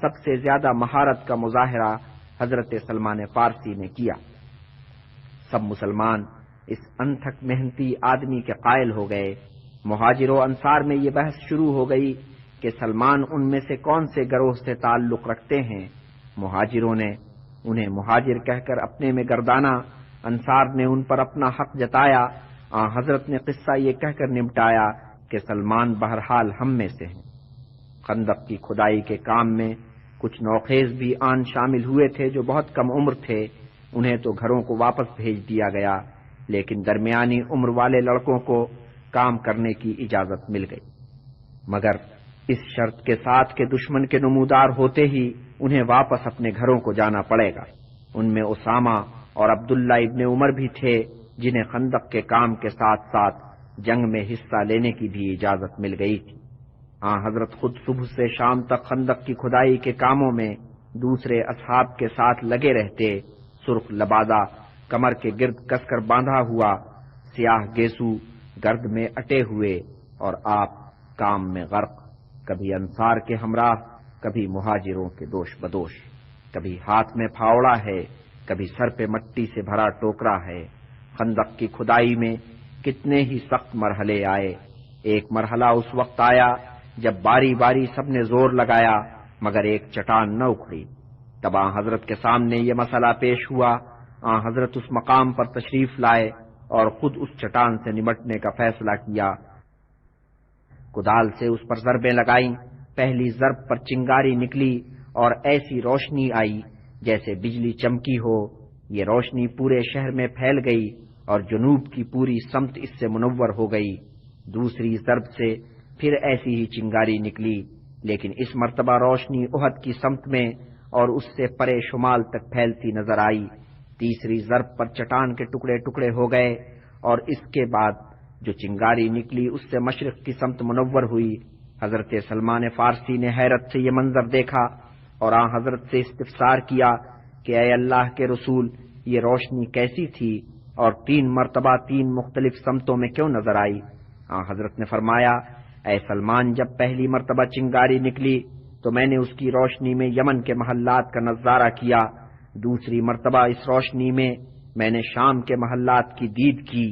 سب سے زیادہ مہارت کا مظاہرہ حضرت سلمان فارسی نے کیا۔ سب مسلمان اس انتھک محنتی آدمی کے قائل ہو گئے۔ مہاجر و انصار میں یہ بحث شروع ہو گئی کہ سلمان ان میں سے کون سے گروہ سے تعلق رکھتے ہیں۔ مہاجروں نے انہیں مہاجر کہہ کر اپنے میں گردانا، انصار نے ان پر اپنا حق جتایا۔ حضرت نے قصہ یہ کہہ کر نمٹایا کہ سلمان بہرحال ہم میں سے ہیں۔ خندق کی کھدائی کے کام میں کچھ نوخیز بھی آن شامل ہوئے تھے جو بہت کم عمر تھے، انہیں تو گھروں کو واپس بھیج دیا گیا، لیکن درمیانی عمر والے لڑکوں کو کام کرنے کی اجازت مل گئی، مگر اس شرط کے ساتھ کہ دشمن کے نمودار ہوتے ہی انہیں واپس اپنے گھروں کو جانا پڑے گا۔ ان میں اسامہ اور عبداللہ ابن عمر بھی تھے جنہیں خندق کے کام کے ساتھ ساتھ جنگ میں حصہ لینے کی بھی اجازت مل گئی تھی۔ حضرت خود صبح سے شام تک خندق کی کھدائی کے کاموں میں دوسرے اصحاب کے ساتھ لگے رہتے، سرخ لبادہ کمر کے گرد کس کر باندھا ہوا، سیاہ گیسو گرد میں اٹے ہوئے، اور آپ کام میں غرق، کبھی انصار کے ہمراہ، کبھی مہاجروں کے دوش بدوش، کبھی ہاتھ میں پھاوڑا ہے، کبھی سر پہ مٹی سے بھرا ٹوکرا ہے۔ خندق کی کھدائی میں کتنے ہی سخت مرحلے آئے۔ ایک مرحلہ اس وقت آیا جب باری باری سب نے زور لگایا مگر ایک چٹان نہ اکھڑی۔ تب حضرت کے سامنے یہ مسئلہ پیش ہوا۔ حضرت اس مقام پر تشریف لائے اور خود اس چٹان سے نمٹنے کا فیصلہ کیا۔ کدال سے اس پر ضربیں لگائیں، پہلی ضرب پر چنگاری نکلی اور ایسی روشنی آئی جیسے بجلی چمکی ہو، یہ روشنی پورے شہر میں پھیل گئی اور جنوب کی پوری سمت اس سے منور ہو گئی۔ دوسری ضرب سے پھر ایسی ہی چنگاری نکلی، لیکن اس مرتبہ روشنی احد کی سمت میں اور اس سے پرے شمال تک پھیلتی نظر آئی۔ تیسری ضرب پر چٹان کے ٹکڑے ٹکڑے ہو گئے اور اس کے بعد جو چنگاری نکلی اس سے مشرق کی سمت منور ہوئی۔ حضرت سلمان فارسی نے حیرت سے یہ منظر دیکھا اور حضرت سے استفسار کیا کہ اے اللہ کے رسول، یہ روشنی کیسی تھی اور 3 مرتبہ 3 مختلف سمتوں میں کیوں نظر آئی؟ حضرت نے فرمایا، اے سلمان، جب پہلی مرتبہ چنگاری نکلی تو میں نے اس کی روشنی میں یمن کے محلات کا نظارہ کیا، دوسری مرتبہ اس روشنی میں نے شام کے محلات کی دید کی،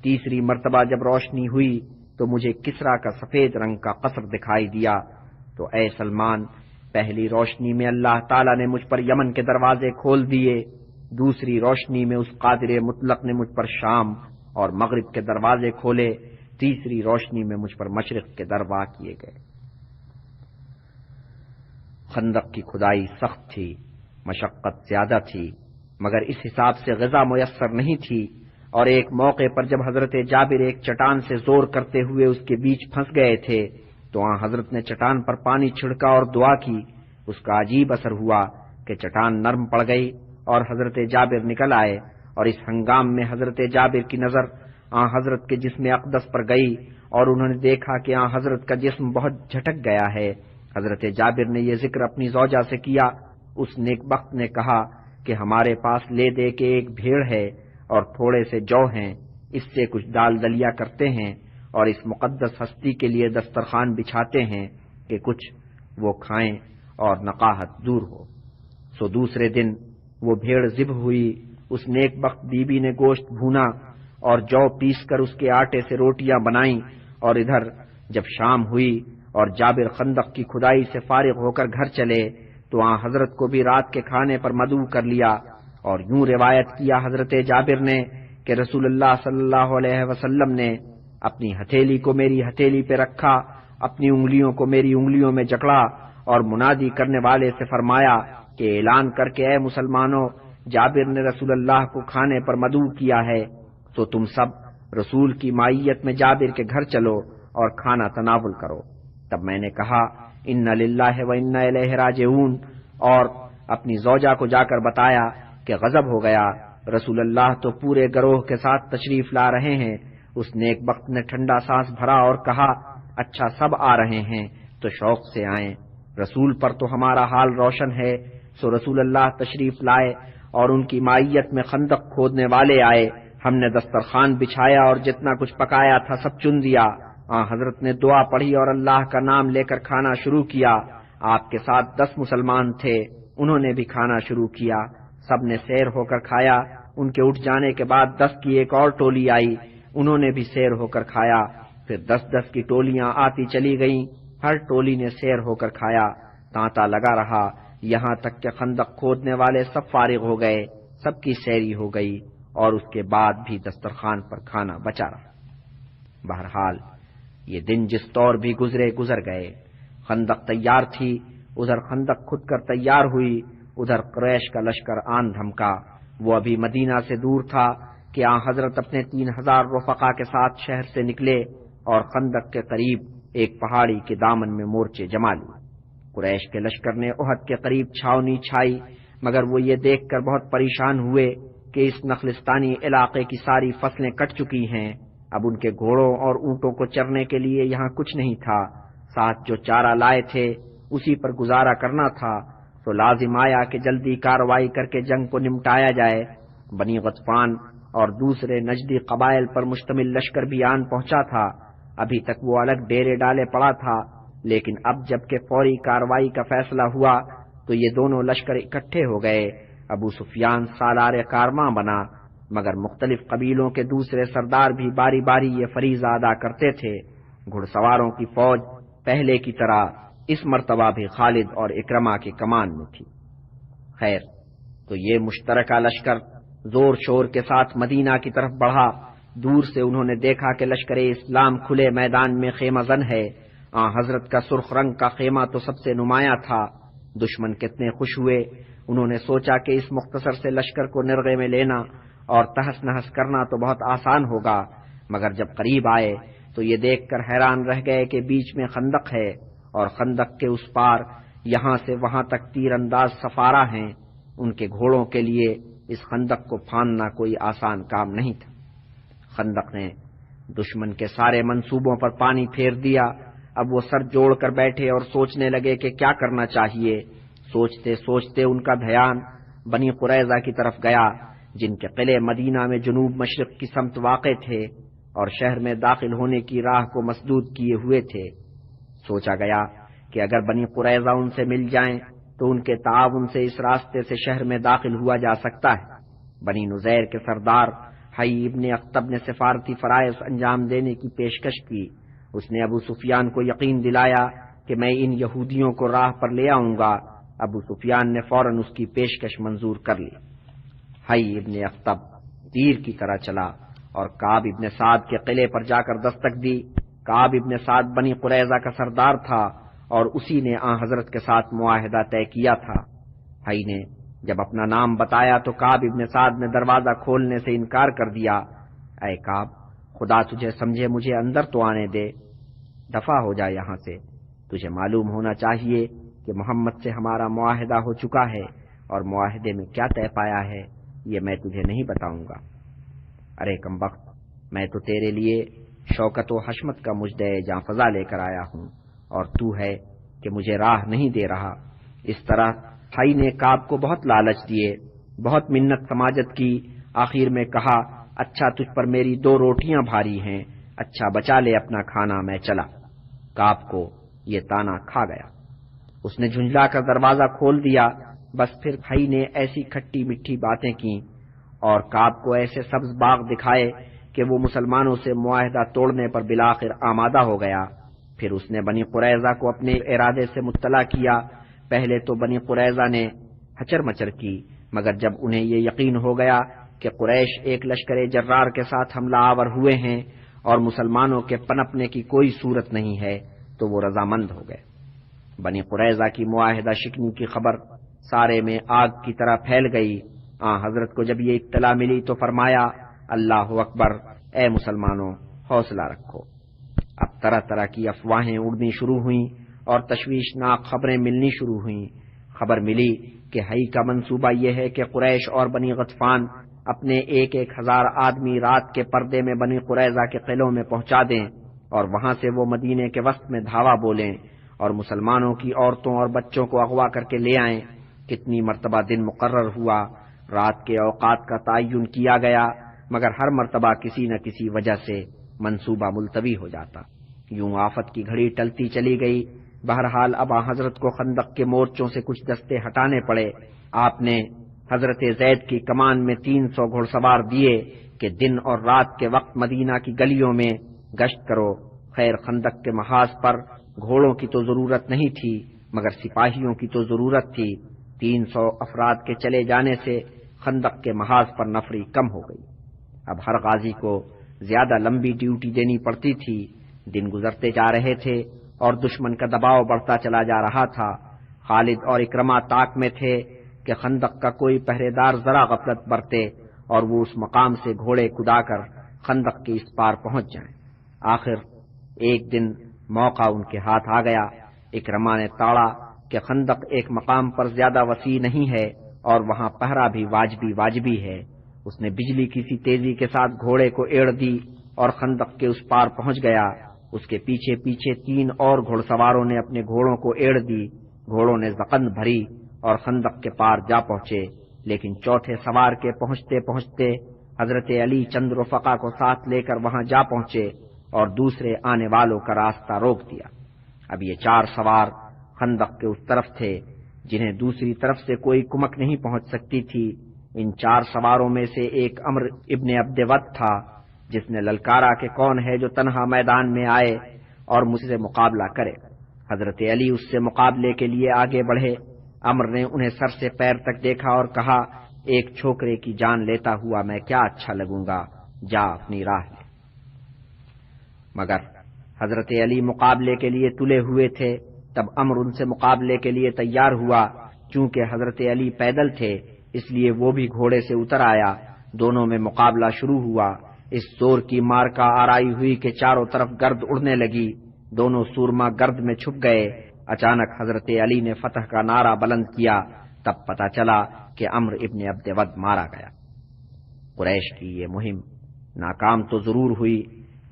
تیسری مرتبہ جب روشنی ہوئی تو مجھے کسرا کا سفید رنگ کا قصر دکھائی دیا۔ تو اے سلمان، پہلی روشنی میں اللہ تعالیٰ نے مجھ پر یمن کے دروازے کھول دیے، دوسری روشنی میں اس قادر مطلق نے مجھ پر شام اور مغرب کے دروازے کھولے، تیسری روشنی میں مجھ پر مشرق کے در وا کیے گئے۔ خندق کی کھدائی سخت تھی، مشقت زیادہ تھی، مگر اس حساب سے غذا میسر نہیں تھی، اور ایک موقع پر جب حضرت جابر ایک چٹان سے زور کرتے ہوئے اس کے بیچ پھنس گئے تھے تو حضرت نے چٹان پر پانی چھڑکا اور دعا کی۔ اس کا عجیب اثر ہوا کہ چٹان نرم پڑ گئی اور حضرت جابر نکل آئے، اور اس ہنگام میں حضرت جابر کی نظر حضرت کے جسم اقدس پر گئی اور انہوں نے دیکھا کہ حضرت کا جسم بہت جھٹک گیا ہے۔ حضرت جابر نے یہ ذکر اپنی زوجہ سے کیا۔ اس نیک بخت نے کہا کہ ہمارے پاس لے دے کے ایک بھیڑ ہے اور تھوڑے سے جو ہیں، اس سے کچھ دال دلیا کرتے ہیں اور اس مقدس ہستی کے لیے دسترخوان بچھاتے ہیں کہ کچھ وہ کھائیں اور نقاہت دور ہو۔ سو دوسرے دن وہ بھیڑ ذبح ہوئی۔ اس نیک بخت بی بی نے گوشت بھونا اور جو پیس کر اس کے آٹے سے روٹیاں بنائیں، اور ادھر جب شام ہوئی اور جابر خندق کی کھدائی سے فارغ ہو کر گھر چلے تو حضرت کو بھی رات کے کھانے پر مدعو کر لیا، اور یوں روایت کیا حضرت جابر نے کہ رسول اللہ صلی اللہ علیہ وسلم نے اپنی ہتھیلی کو میری ہتھیلی پہ رکھا، اپنی انگلیوں کو میری انگلیوں میں جکڑا اور منادی کرنے والے سے فرمایا کہ اعلان کر کے اے مسلمانوں، جابر نے رسول اللہ کو کھانے پر مدعو کیا ہے، تو تم سب رسول کی معیت میں جابر کے گھر چلو اور کھانا تناول کرو۔ تب میں نے کہا ان للہ و انا الیہ راجعون، اور اپنی زوجہ کو جا کر بتایا کہ غضب ہو گیا، رسول اللہ تو پورے گروہ کے ساتھ تشریف لا رہے ہیں۔ اس نیک بخت نے ٹھنڈا سانس بھرا اور کہا اچھا سب آ رہے ہیں تو شوق سے آئیں، رسول پر تو ہمارا حال روشن ہے۔ سو رسول اللہ تشریف لائے اور ان کی معیت میں خندق کھودنے والے آئے، ہم نے دسترخوان بچھایا اور جتنا کچھ پکایا تھا سب چن دیا۔ حضرت نے دعا پڑھی اور اللہ کا نام لے کر کھانا شروع کیا۔ آپ کے ساتھ 10 مسلمان تھے، انہوں نے بھی کھانا شروع کیا، سب نے سیر ہو کر کھایا۔ ان کے اٹھ جانے کے بعد 10 کی ایک اور ٹولی آئی، انہوں نے بھی سیر ہو کر کھایا۔ پھر 10 کی ٹولیاں آتی چلی گئیں، ہر ٹولی نے سیر ہو کر کھایا۔ تانتا لگا رہا یہاں تک کہ خندق کھودنے والے سب فارغ ہو گئے، سب کی سیری ہو گئی اور اس کے بعد بھی دسترخوان پر کھانا بچا رہا۔ بہرحال یہ دن جس طور بھی گزر گئے۔ خندق تیار تھی، ادھر خندق کھود کر تیار ہوئی، ادھر قریش کا لشکر آن دھمکا۔ وہ ابھی مدینہ سے دور تھا کہ حضرت اپنے 3000 رفقا کے ساتھ شہر سے نکلے اور خندق کے قریب ایک پہاڑی کے دامن میں مورچے جما لیے۔ قریش کے لشکر نے احد کے قریب چھاونی چھائی، مگر وہ یہ دیکھ کر بہت پریشان ہوئے کہ اس نخلستانی علاقے کی ساری فصلیں کٹ چکی ہیں، اب ان کے گھوڑوں اور اونٹوں کو چرنے کے لیے یہاں کچھ نہیں تھا، ساتھ جو چارہ لائے تھے اسی پر گزارا کرنا تھا۔ تو لازم آیا کہ جلدی کارروائی کر کے جنگ کو نمٹایا جائے۔ بنی غطفان اور دوسرے نجدی قبائل پر مشتمل لشکر بھی آن پہنچا تھا، ابھی تک وہ الگ ڈیرے ڈالے پڑا تھا، لیکن اب جب کہ فوری کارروائی کا فیصلہ ہوا تو یہ دونوں لشکر اکٹھے ہو گئے۔ ابو سفیان سالار کارواں بنا، مگر مختلف قبیلوں کے دوسرے سردار بھی باری باری یہ فریضہ ادا کرتے تھے۔ گھڑ سواروں کی فوج پہلے کی طرح اس مرتبہ بھی خالد اور اکرمہ کی کمان میں تھی۔ خیر، تو یہ مشترکہ لشکر زور شور کے ساتھ مدینہ کی طرف بڑھا۔ دور سے انہوں نے دیکھا کہ لشکر اسلام کھلے میدان میں خیمہ زن ہے حضرت کا سرخ رنگ کا خیمہ تو سب سے نمایاں تھا۔ دشمن کتنے خوش ہوئے، انہوں نے سوچا کہ اس مختصر سے لشکر کو نرغے میں لینا اور تہس نہس کرنا تو بہت آسان ہوگا، مگر جب قریب آئے تو یہ دیکھ کر حیران رہ گئے کہ بیچ میں خندق ہے اور خندق کے اس پار یہاں سے وہاں تک تیر انداز سفارہ ہیں۔ ان کے گھوڑوں کے لیے اس خندق کو پھاندنا کوئی آسان کام نہیں تھا۔ خندق نے دشمن کے سارے منصوبوں پر پانی پھیر دیا۔ اب وہ سر جوڑ کر بیٹھے اور سوچنے لگے کہ کیا کرنا چاہیے۔ سوچتے سوچتے ان کا دھیان بنی قریظہ کی طرف گیا، جن کے قلعے مدینہ میں جنوب مشرق کی سمت واقع تھے اور شہر میں داخل ہونے کی راہ کو مسدود کیے ہوئے تھے۔ سوچا گیا کہ اگر بنی قریظہ ان سے مل جائیں تو ان کے تعاون سے اس راستے سے شہر میں داخل ہوا جا سکتا ہے۔ بنی نذیر کے سردار حی ابن اخطب نے سفارتی فرائض انجام دینے کی پیشکش کی۔ اس نے ابو سفیان کو یقین دلایا کہ میں ان یہودیوں کو راہ پر لے آؤں گا۔ ابو سفیان نے فوراً اس کی پیشکش منظور کر لی۔ حی ابن اخطب تیر کی طرح چلا اور کعب ابن سعد کے قلعے پر جا کر دستک دی۔ کعب ابن سعد بنی قریظہ کا سردار تھا اور اسی نے حضرت کے ساتھ معاہدہ طے کیا تھا۔ حی نے جب اپنا نام بتایا تو کعب ابن سعد نے دروازہ کھولنے سے انکار کر دیا۔ اے کعب، خدا تجھے سمجھے مجھے اندر تو آنے دے، دفع ہو جا یہاں سے۔ تجھے معلوم ہونا چاہیے کہ محمد سے ہمارا معاہدہ ہو چکا ہے اور معاہدے میں کیا طے پایا ہے یہ میں تجھے نہیں بتاؤں گا۔ ارے کمبخت، میں تو تیرے لیے شوکت و حشمت کا مجدے جاں فضا لے کر آیا ہوں اور تو ہے کہ مجھے راہ نہیں دے رہا۔ اس طرح حی نے کعب کو بہت لالچ دیے، بہت منت سماجت کی، آخر میں کہا اچھا تجھ پر میری 2 روٹیاں بھاری ہیں، اچھا بچا لے اپنا کھانا، میں چلا۔ کعب کو یہ تانا کھا گیا، اس نے جھنجلا کر دروازہ کھول دیا۔ بس پھر حی نے ایسی کھٹی میٹھی باتیں کی اور کعب کو ایسے سبز باغ دکھائے کہ وہ مسلمانوں سے معاہدہ توڑنے پر بالآخر آمادہ ہو گیا۔ پھر اس نے بنی قریظہ کو اپنے ارادے سے مطلع کیا۔ پہلے تو بنی قریظہ نے ہچر مچر کی، مگر جب انہیں یہ یقین ہو گیا کہ قریش ایک لشکر جرار کے ساتھ حملہ آور ہوئے ہیں اور مسلمانوں کے پنپنے کی کوئی صورت نہیں ہے تو وہ رضامند ہو گئے۔ بنی قریظہ کی معاہدہ شکنی کی خبر سارے میں آگ کی طرح پھیل گئی۔ حضرت کو جب یہ اطلاع ملی تو فرمایا اللہ اکبر، اے مسلمانوں حوصلہ رکھو۔ اب طرح طرح کی افواہیں اڑنی شروع ہوئیں اور تشویشناک خبریں ملنی شروع ہوئیں۔ خبر ملی کہ حی کا منصوبہ یہ ہے کہ قریش اور بنی غطفان اپنے 1,000 آدمی رات کے پردے میں بنی قریظہ کے قلعوں میں پہنچا دیں اور وہاں سے وہ مدینے کے وسط میں دھاوا بولیں اور مسلمانوں کی عورتوں اور بچوں کو اغوا کر کے لے آئیں۔ کتنی مرتبہ دن مقرر ہوا، رات کے اوقات کا تعین کیا گیا، مگر ہر مرتبہ کسی نہ کسی وجہ سے منصوبہ ملتوی ہو جاتا۔ یوں آفت کی گھڑی ٹلتی چلی گئی۔ بہرحال اب حضرت کو خندق کے مورچوں سے کچھ دستے ہٹانے پڑے۔ آپ نے حضرت زید کی کمان میں 300 گھڑ سوار دیے کہ دن اور رات کے وقت مدینہ کی گلیوں میں گشت کرو۔ خیر خندق کے محاذ پر گھوڑوں کی تو ضرورت نہیں تھی مگر سپاہیوں کی تو ضرورت تھی۔ 300 افراد کے چلے جانے سے خندق کے محاذ پر نفری کم ہو گئی۔ اب ہر غازی کو زیادہ لمبی ڈیوٹی دینی پڑتی تھی۔ دن گزرتے جا رہے تھے اور دشمن کا دباؤ بڑھتا چلا جا رہا تھا۔ خالد اور اکرمہ طاق میں تھے کہ خندق کا کوئی پہرے دار ذرا غفلت برتے اور وہ اس مقام سے گھوڑے کدا کر خندق کے اس پار پہنچ جائیں۔ آخر ایک دن موقع ان کے ہاتھ آ گیا۔ اکرمہ نے تاڑا کہ خندق ایک مقام پر زیادہ وسیع نہیں ہے اور وہاں پہرا بھی واجبی ہے۔ اس نے بجلی کی سی تیزی کے ساتھ گھوڑے کو ایڑ دی اور خندق کے اس پار پہنچ گیا۔ اس کے پیچھے پیچھے 3 اور گھڑ سواروں نے اپنے گھوڑوں کو ایڑ دی۔ گھوڑوں نے زقند بھری اور خندق کے پار جا پہنچے، لیکن چوتھے سوار کے پہنچتے پہنچتے حضرت علی چند رفقا کو ساتھ لے کر وہاں جا پہنچے اور دوسرے آنے والوں کا راستہ روک دیا۔ اب یہ 4 سوار خندق کے اس طرف تھے جنہیں دوسری طرف سے کوئی کمک نہیں پہنچ سکتی تھی۔ ان 4 سواروں میں سے ایک عمر ابن عبد ود تھا، جس نے للکارا کہ کون ہے جو تنہا میدان میں آئے اور مجھ سے مقابلہ کرے۔ حضرت علی اس سے مقابلے کے لیے آگے بڑھے۔ عمر نے انہیں سر سے پیر تک دیکھا اور کہا ایک چھوکرے کی جان لیتا ہوا میں کیا اچھا لگوں گا، جا اپنی راہ لے۔ مگر حضرت علی مقابلے کے لیے تلے ہوئے تھے، تب عمر ان سے مقابلے کے لیے تیار ہوا۔ چونکہ حضرت علی پیدل تھے اس لیے وہ بھی گھوڑے سے اتر آیا۔ دونوں میں مقابلہ شروع ہوا۔ اس زور کی مار کا آرائی ہوئی کہ چاروں طرف گرد اڑنے لگی۔ دونوں سورما گرد میں چھپ گئے۔ اچانک حضرت علی نے فتح کا نعرہ بلند کیا، تب پتہ چلا کہ عمرو ابن عبد ود مارا گیا۔ قریش کی یہ مہم ناکام تو ضرور ہوئی،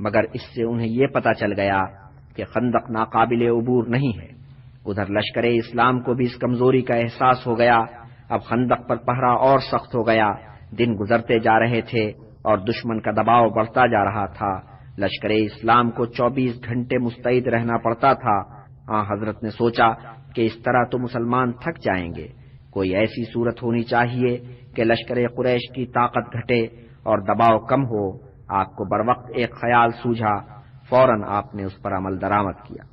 مگر اس سے انہیں یہ پتہ چل گیا کہ خندق ناقابل عبور نہیں ہے۔ ادھر لشکر اسلام کو بھی اس کمزوری کا احساس ہو گیا۔ اب خندق پر پہرا اور سخت ہو گیا۔ دن گزرتے جا رہے تھے اور دشمن کا دباؤ بڑھتا جا رہا تھا۔ لشکر اسلام کو 24 گھنٹے مستعد رہنا پڑتا تھا۔ حضرت نے سوچا کہ اس طرح تو مسلمان تھک جائیں گے، کوئی ایسی صورت ہونی چاہیے کہ لشکر قریش کی طاقت گھٹے اور دباؤ کم ہو۔ آپ کو بروقت ایک خیال سوجھا، فوراً آپ نے اس پر عمل درآمد کیا۔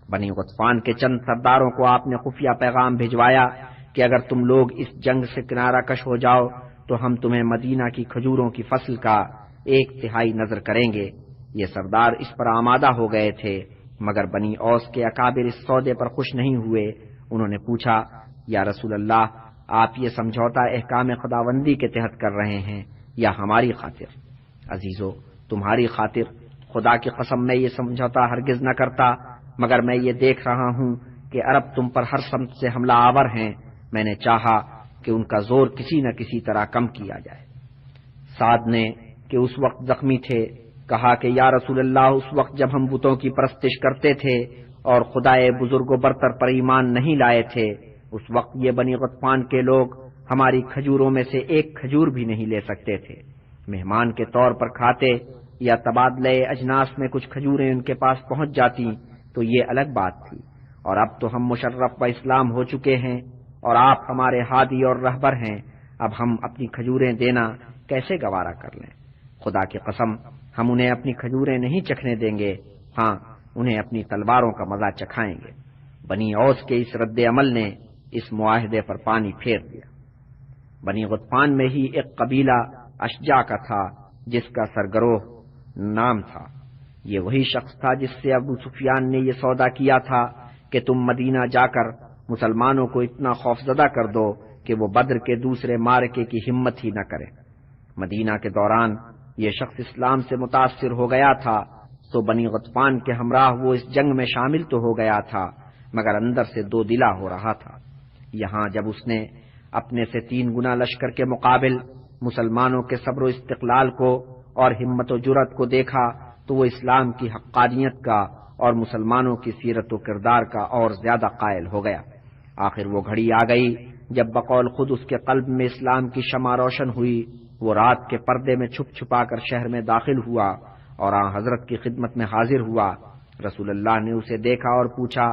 بنی غطفان کے چند سرداروں کو آپ نے خفیہ پیغام بھجوایا کہ اگر تم لوگ اس جنگ سے کنارہ کش ہو جاؤ تو ہم تمہیں مدینہ کی کھجوروں کی فصل کا 1/3 نظر کریں گے۔ یہ سردار اس پر آمادہ ہو گئے تھے، مگر بنی اوس کے اکابر اس سودے پر خوش نہیں ہوئے۔ انہوں نے پوچھا، یا رسول اللہ، آپ یہ سمجھوتا احکام خداوندی کے تحت کر رہے ہیں یا ہماری خاطر؟ عزیزو، تمہاری خاطر خدا کی قسم میں یہ سمجھوتا ہرگز نہ کرتا، مگر میں یہ دیکھ رہا ہوں کہ عرب تم پر ہر سمت سے حملہ آور ہیں۔ میں نے چاہا کہ ان کا زور کسی نہ کسی طرح کم کیا جائے۔ سعد نے کہ اس وقت زخمی تھے کہا کہ یا رسول اللہ، اس وقت جب ہم بتوں کی پرستش کرتے تھے اور خدائے بزرگ و برتر پر ایمان نہیں لائے تھے، اس وقت یہ بنی غطفان کے لوگ ہماری کھجوروں میں سے ایک کھجور بھی نہیں لے سکتے تھے۔ مہمان کے طور پر کھاتے یا تبادلہ اجناس میں کچھ کھجوریں ان کے پاس پہنچ جاتی تو یہ الگ بات تھی، اور اب تو ہم مشرف و اسلام ہو چکے ہیں اور آپ ہمارے ہادی اور رہبر ہیں۔ اب ہم اپنی کھجوریں دینا کیسے گوارا کر لیں؟ خدا کی قسم، ہم انہیں اپنی کھجوریں نہیں چکھنے دیں گے، ہاں انہیں اپنی تلواروں کا مزہ چکھائیں گے۔ بنی اوس کے اس رد عمل نے اس معاہدے پر پانی پھیر دیا۔ بنی غطفان میں ہی ایک قبیلہ اشجع کا تھا جس کا سرگروہ نام تھا۔ یہ وہی شخص تھا جس سے ابو سفیان نے یہ سودا کیا تھا کہ تم مدینہ جا کر مسلمانوں کو اتنا خوفزدہ کر دو کہ وہ بدر کے دوسرے معرکے کی ہمت ہی نہ کرے۔ مدینہ کے دوران یہ شخص اسلام سے متاثر ہو گیا تھا، تو بنی غطفان کے ہمراہ وہ اس جنگ میں شامل تو ہو گیا تھا، مگر اندر سے دو دلا ہو رہا تھا۔ یہاں جب اس نے اپنے سے 3 گنا لشکر کے مقابل مسلمانوں کے صبر و استقلال کو اور ہمت و جرأت کو دیکھا تو وہ اسلام کی حقانیت کا اور مسلمانوں کی سیرت و کردار کا اور زیادہ قائل ہو گیا۔ آخر وہ گھڑی آ گئی جب بقول خود اس کے قلب میں اسلام کی شمع روشن ہوئی۔ وہ رات کے پردے میں چھپ چھپا کر شہر میں داخل ہوا اور حضرت کی خدمت میں حاضر ہوا۔ رسول اللہ نے اسے دیکھا اور پوچھا،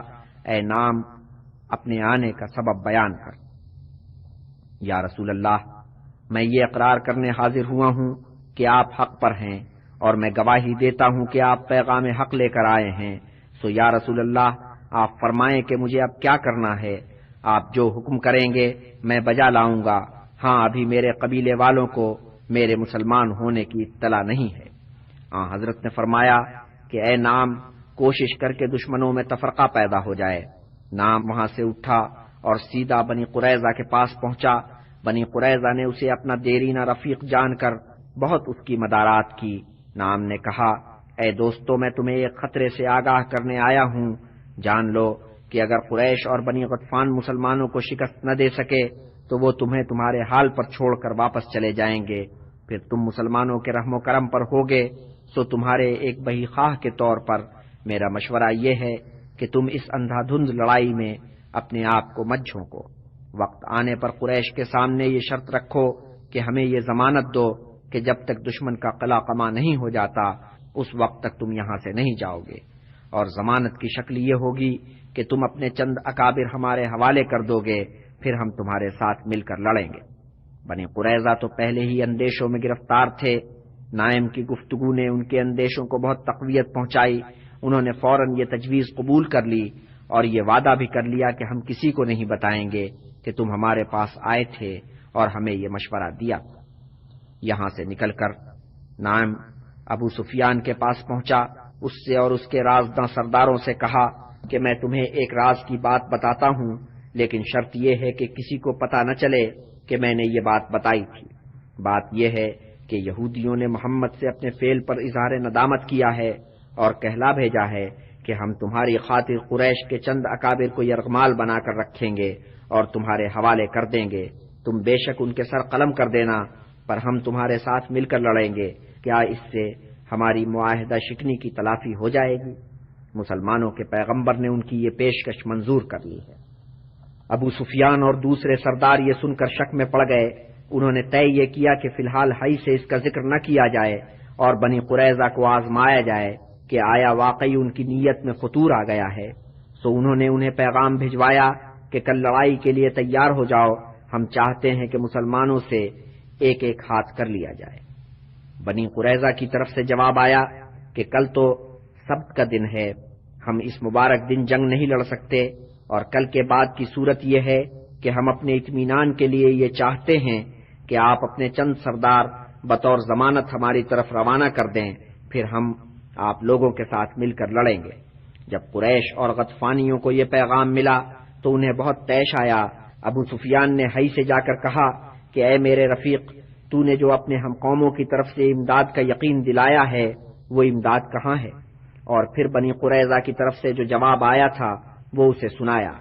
اے نام، اپنے آنے کا سبب بیان کر۔ یا رسول اللہ، میں یہ اقرار کرنے حاضر ہوا ہوں کہ آپ حق پر ہیں، اور میں گواہی دیتا ہوں کہ آپ پیغام حق لے کر آئے ہیں۔ سو یا رسول اللہ، آپ فرمائیں کہ مجھے اب کیا کرنا ہے؟ آپ جو حکم کریں گے میں بجا لاؤں گا۔ ہاں، ابھی میرے قبیلے والوں کو میرے مسلمان ہونے کی اطلاع نہیں ہے۔ حضرت نے فرمایا کہ اے نام، کوشش کر کے دشمنوں میں تفرقہ پیدا ہو جائے۔ نام وہاں سے اٹھا اور سیدھا بنی قریظہ کے پاس پہنچا۔ بنی قریظہ نے اسے اپنا دیرینہ رفیق جان کر بہت اس کی مدارات کی۔ نام نے کہا، اے دوستو، میں تمہیں ایک خطرے سے آگاہ کرنے آیا ہوں۔ جان لو کہ اگر قریش اور بنی غطفان مسلمانوں کو شکست نہ دے سکے تو وہ تمہیں تمہارے حال پر چھوڑ کر واپس چلے جائیں گے۔ پھر تم مسلمانوں کے رحم و کرم پر ہوگے، سو تمہارے ایک بہی خواہ کے طور پر میرا مشورہ یہ ہے کہ تم اس اندھا دھند لڑائی میں اپنے آپ کو مت جھونکو۔ وقت آنے پر قریش کے سامنے یہ شرط رکھو کہ ہمیں یہ ضمانت دو کہ جب تک دشمن کا قلعہ قمع نہیں ہو جاتا اس وقت تک تم یہاں سے نہیں جاؤ گے، اور ضمانت کی شکل یہ ہوگی کہ تم اپنے چند اکابر ہمارے حوالے کر دو گے، پھر ہم تمہارے ساتھ مل کر لڑیں گے۔ بنی قریظہ تو پہلے ہی اندیشوں میں گرفتار تھے۔ نائم کی گفتگو نے ان کے اندیشوں کو بہت تقویت پہنچائی۔ انہوں نے فوراً یہ تجویز قبول کر لی اور یہ وعدہ بھی کر لیا کہ ہم کسی کو نہیں بتائیں گے کہ تم ہمارے پاس آئے تھے اور ہمیں یہ مشورہ دیا۔ یہاں سے نکل کر نائم ابو سفیان کے پاس پہنچا۔ اس سے اور اس کے رازداں سرداروں سے کہا کہ میں تمہیں ایک راز کی بات بتاتا ہوں، لیکن شرط یہ ہے کہ کسی کو پتہ نہ چلے کہ میں نے یہ بات بتائی تھی۔ بات یہ ہے کہ یہودیوں نے محمد سے اپنے فعل پر اظہار ندامت کیا ہے اور کہلا بھیجا ہے کہ ہم تمہاری خاطر قریش کے چند اکابر کو یرغمال بنا کر رکھیں گے اور تمہارے حوالے کر دیں گے، تم بے شک ان کے سر قلم کر دینا، پر ہم تمہارے ساتھ مل کر لڑیں گے، کیا اس سے ہماری معاہدہ شکنی کی تلافی ہو جائے گی؟ مسلمانوں کے پیغمبر نے ان کی یہ پیشکش منظور کر لی ہے۔ ابو سفیان اور دوسرے سردار یہ سن کر شک میں پڑ گئے۔ انہوں نے طے یہ کیا کہ فی الحال حی سے اس کا ذکر نہ کیا جائے اور بنی قریظہ کو آزمایا جائے کہ آیا واقعی ان کی نیت میں فطور آ گیا ہے۔ سو انہوں نے انہیں پیغام بھجوایا کہ کل لڑائی کے لیے تیار ہو جاؤ، ہم چاہتے ہیں کہ مسلمانوں سے ایک ایک ہاتھ کر لیا جائے۔ بنی قریظہ کی طرف سے جواب آیا کہ کل تو سبت کا دن ہے، ہم اس مبارک دن جنگ نہیں لڑ سکتے، اور کل کے بعد کی صورت یہ ہے کہ ہم اپنے اطمینان کے لیے یہ چاہتے ہیں کہ آپ اپنے چند سردار بطور ضمانت ہماری طرف روانہ کر دیں، پھر ہم آپ لوگوں کے ساتھ مل کر لڑیں گے۔ جب قریش اور غطفانیوں کو یہ پیغام ملا تو انہیں بہت طیش آیا۔ ابو سفیان نے حی سے جا کر کہا کہ اے میرے رفیق، تو نے جو اپنے ہم قوموں کی طرف سے امداد کا یقین دلایا ہے وہ امداد کہاں ہے؟ اور پھر بنی قریظہ کی طرف سے جو جواب آیا تھا وہ اسے سنایا۔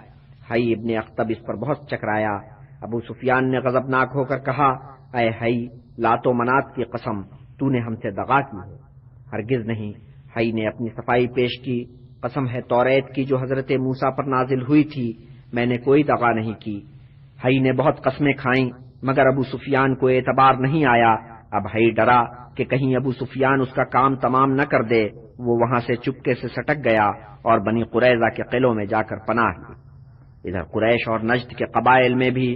حی ابن اخطب اس پر بہت چکرایا۔ ابو سفیان نے غضبناک ہو کر کہا، اے حی، لات و منات کی قسم، تو نے ہم سے دغا کی ہے۔ ہرگز نہیں۔ حی نے اپنی صفائی پیش کی، قسم ہے توریت کی جو حضرت موسیٰ پر نازل ہوئی تھی، میں نے کوئی دغا نہیں کی۔ حی نے بہت قسمیں کھائیں مگر ابو سفیان کو اعتبار نہیں آیا۔ اب حی ڈرا کہ کہیں ابو سفیان اس کا کام تمام نہ کر دے، وہ وہاں سے چپکے سے سٹک گیا اور بنی قریظہ کے قلعوں میں جا کر پناہ لی۔ ادھر قریش اور نجد کے قبائل میں بھی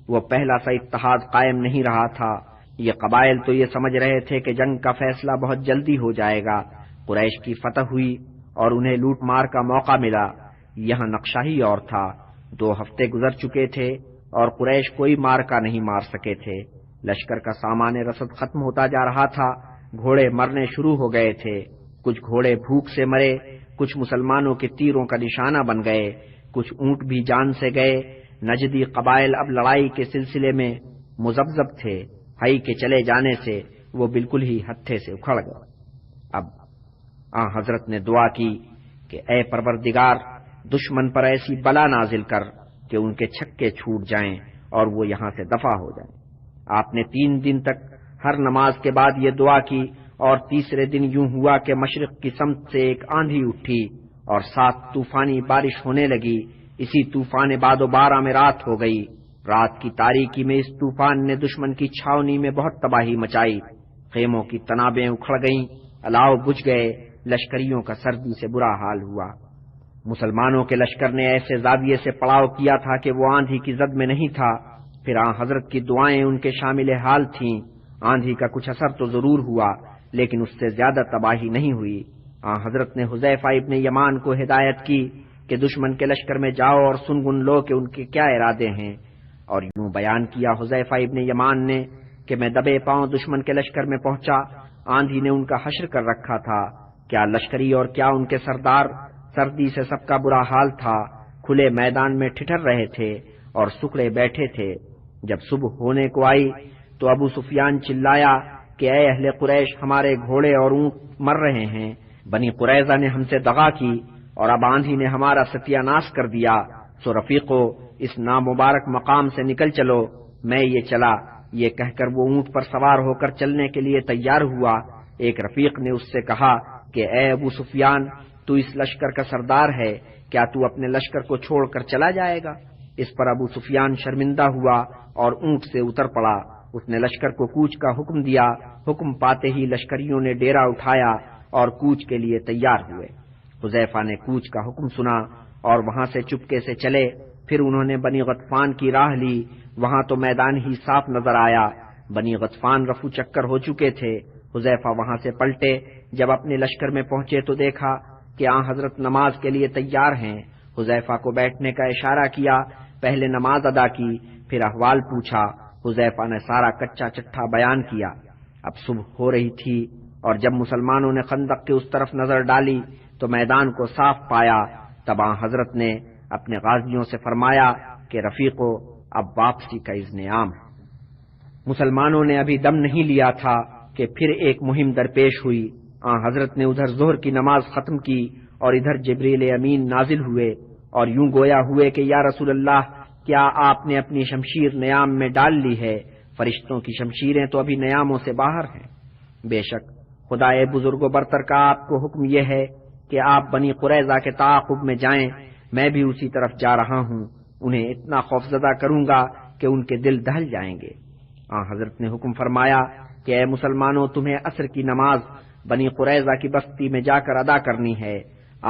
وہ پہلا سا اتحاد قائم نہیں رہا تھا۔ یہ قبائل تو یہ سمجھ رہے تھے کہ جنگ کا فیصلہ بہت جلدی ہو جائے گا۔ قریش کی فتح ہوئی اور انہیں لوٹ مار کا موقع ملا۔ یہاں نقشہ ہی اور تھا۔ 2 ہفتے گزر چکے تھے اور قریش کوئی مارکا نہیں مار سکے تھے۔ لشکر کا سامان رسد ختم ہوتا جا رہا تھا، گھوڑے مرنے شروع ہو گئے تھے، کچھ گھوڑے بھوک سے مرے، کچھ مسلمانوں کے تیروں کا نشانہ بن گئے، کچھ اونٹ بھی جان سے گئے۔ نجدی قبائل اب لڑائی کے سلسلے میں مذبذب تھے۔ حی کے چلے جانے سے وہ بالکل ہی ہتھے سے اکھڑ گئے۔ اب حضرت نے دعا کی کہ اے پروردگار، دشمن پر ایسی بلا نازل کر کہ ان کے چھکے چھوٹ جائیں اور وہ یہاں سے دفع ہو جائیں۔ آپ نے 3 دن تک ہر نماز کے بعد یہ دعا کی، اور تیسرے دن یوں ہوا کہ مشرق کی سمت سے ایک آندھی اٹھی اور 7 طوفانی بارش ہونے لگی۔ اسی طوفان بعد و بارہ میں رات ہو گئی۔ رات کی تاریکی میں اس طوفان نے دشمن کی چھاونی میں بہت تباہی مچائی۔ خیموں کی تنابیں اکھڑ گئیں، الاؤ بجھ گئے، لشکریوں کا سردی سے برا حال ہوا۔ مسلمانوں کے لشکر نے ایسے زاویے سے پڑاؤ کیا تھا کہ وہ آندھی کی زد میں نہیں تھا۔ پھر حضرت کی دعائیں ان کے شامل حال تھیں۔ آندھی کا کچھ اثر تو ضرور ہوا لیکن اس سے زیادہ تباہی نہیں ہوئی۔ حضرت نے حذیفہ ابن یمان کو ہدایت کی کہ دشمن کے لشکر میں جاؤ اور سنگن لو کہ ان کے کیا ارادے ہیں، اور یوں بیان کیا حذیفہ ابن یمان نے کہ میں دبے پاؤں دشمن کے لشکر میں پہنچا۔ آندھی نے ان کا حشر کر رکھا تھا، کیا لشکری اور کیا ان کے سردار، سردی سے سب کا برا حال تھا، کھلے میدان میں ٹھٹر رہے تھے اور سکڑے بیٹھے تھے۔ جب صبح ہونے کو آئی تو ابو سفیان چلایا کہ اے اہل قریش، ہمارے گھوڑے اور اونٹ مر رہے ہیں، بنی قریظہ نے ہم سے دغا کی اور اب آندھی نے ہمارا ستیہ ناش کر دیا۔ سو رفیقو، اس نامبارک مقام سے نکل چلو۔ میں یہ چلا، یہ کہہ کر وہ اونٹ پر سوار ہو کر چلنے کے لیے تیار ہوا۔ ایک رفیق نے اس سے کہا کہ اے ابو سفیان، تو اس لشکر کا سردار ہے، کیا تو اپنے لشکر کو چھوڑ کر چلا جائے گا؟ اس پر ابو سفیان شرمندہ ہوا اور اونٹ سے اتر پڑا۔ اس نے لشکر کو کوچ کا حکم دیا۔ حکم پاتے ہی لشکریوں نے ڈیرا اٹھایا اور کوچ کے لیے تیار ہوئے۔ حذیفہ نے کوچ کا حکم سنا اور وہاں سے چپکے سے چلے۔ پھر انہوں نے بنی غطفان کی راہ لی۔ وہاں تو میدان ہی صاف نظر آیا۔ بنی غطفان رفو چکر ہو چکے تھے۔ حذیفہ وہاں سے پلٹے، جب اپنے لشکر میں پہنچے تو دیکھا کہ حضرت نماز کے لیے تیار ہیں۔ حذیفہ کو بیٹھنے کا اشارہ کیا، پہلے نماز ادا کی، پھر احوال پوچھا۔ حذیفہ نے سارا کچا چٹھا بیان کیا۔ اب صبح ہو رہی تھی اور جب مسلمانوں نے خندق کے اس طرف نظر ڈالی تو میدان کو صاف پایا۔ تب حضرت نے اپنے غازیوں سے فرمایا کہ رفیقو، اب واپسی کا اذن عام ہے۔ مسلمانوں نے ابھی دم نہیں لیا تھا کہ پھر ایک مہم درپیش ہوئی۔ حضرت نے ادھر ظہر کی نماز ختم کی اور ادھر جبریل امین نازل ہوئے اور یوں گویا ہوئے کہ یا رسول اللہ، کیا آپ نے اپنی شمشیر نیام میں ڈال لی ہے؟ فرشتوں کی شمشیریں تو ابھی نیاموں سے باہر ہیں۔ بے شک خدائے بزرگ و برتر کا آپ کو حکم یہ ہے کہ آپ بنی قریظہ کے تعاقب میں جائیں، میں بھی اسی طرف جا رہا ہوں۔ انہیں اتنا خوفزدہ کروں گا کہ ان کے دل دہل جائیں گے۔ حضرت نے حکم فرمایا کہ اے مسلمانوں، تمہیں عصر کی نماز بنی قریظہ کی بستی میں جا کر ادا کرنی ہے۔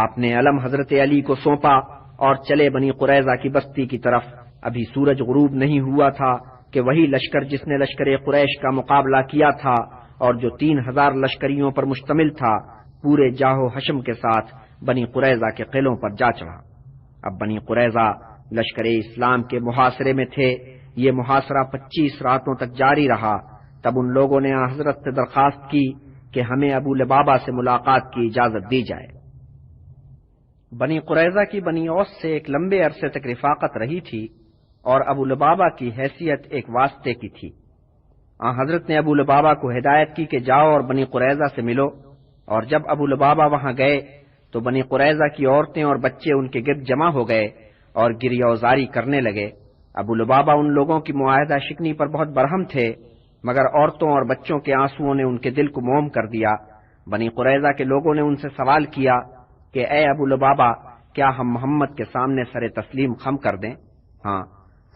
آپ نے علم حضرت علی کو سونپا اور چلے بنی قریظہ کی بستی کی طرف۔ ابھی سورج غروب نہیں ہوا تھا کہ وہی لشکر جس نے لشکر قریش کا مقابلہ کیا تھا اور جو 3000 لشکریوں پر مشتمل تھا، پورے جاہو حشم کے ساتھ بنی قریظہ کے قلعوں پر جا چڑھا۔ اب بنی قریظہ لشکر اسلام کے محاصرے میں تھے۔ یہ محاصرہ 25 راتوں تک جاری رہا۔ تب ان لوگوں نے حضرت سے درخواست کی کہ ہمیں ابو لبابہ سے ملاقات کی اجازت دی جائے۔ بنی قریظہ کی بنی اوس سے ایک لمبے عرصے تک رفاقت رہی تھی اور ابو لبابہ کی حیثیت ایک واسطے کی تھی۔ حضرت نے ابو لبابہ کو ہدایت کی کہ جاؤ اور بنی قریظہ سے ملو، اور جب ابو لبابہ وہاں گئے تو بنی قریظہ کی عورتیں اور بچے ان کے گرد جمع ہو گئے اور گریہ وزاری کرنے لگے۔ ابو لبابہ ان لوگوں کی معاہدہ شکنی پر بہت برہم تھے، مگر عورتوں اور بچوں کے آنسوؤں نے ان کے دل کو موم کر دیا۔ بنی قریظہ کے لوگوں نے ان سے سوال کیا کہ اے ابو لبابہ، کیا ہم محمد کے سامنے سر تسلیم خم کر دیں؟ ہاں،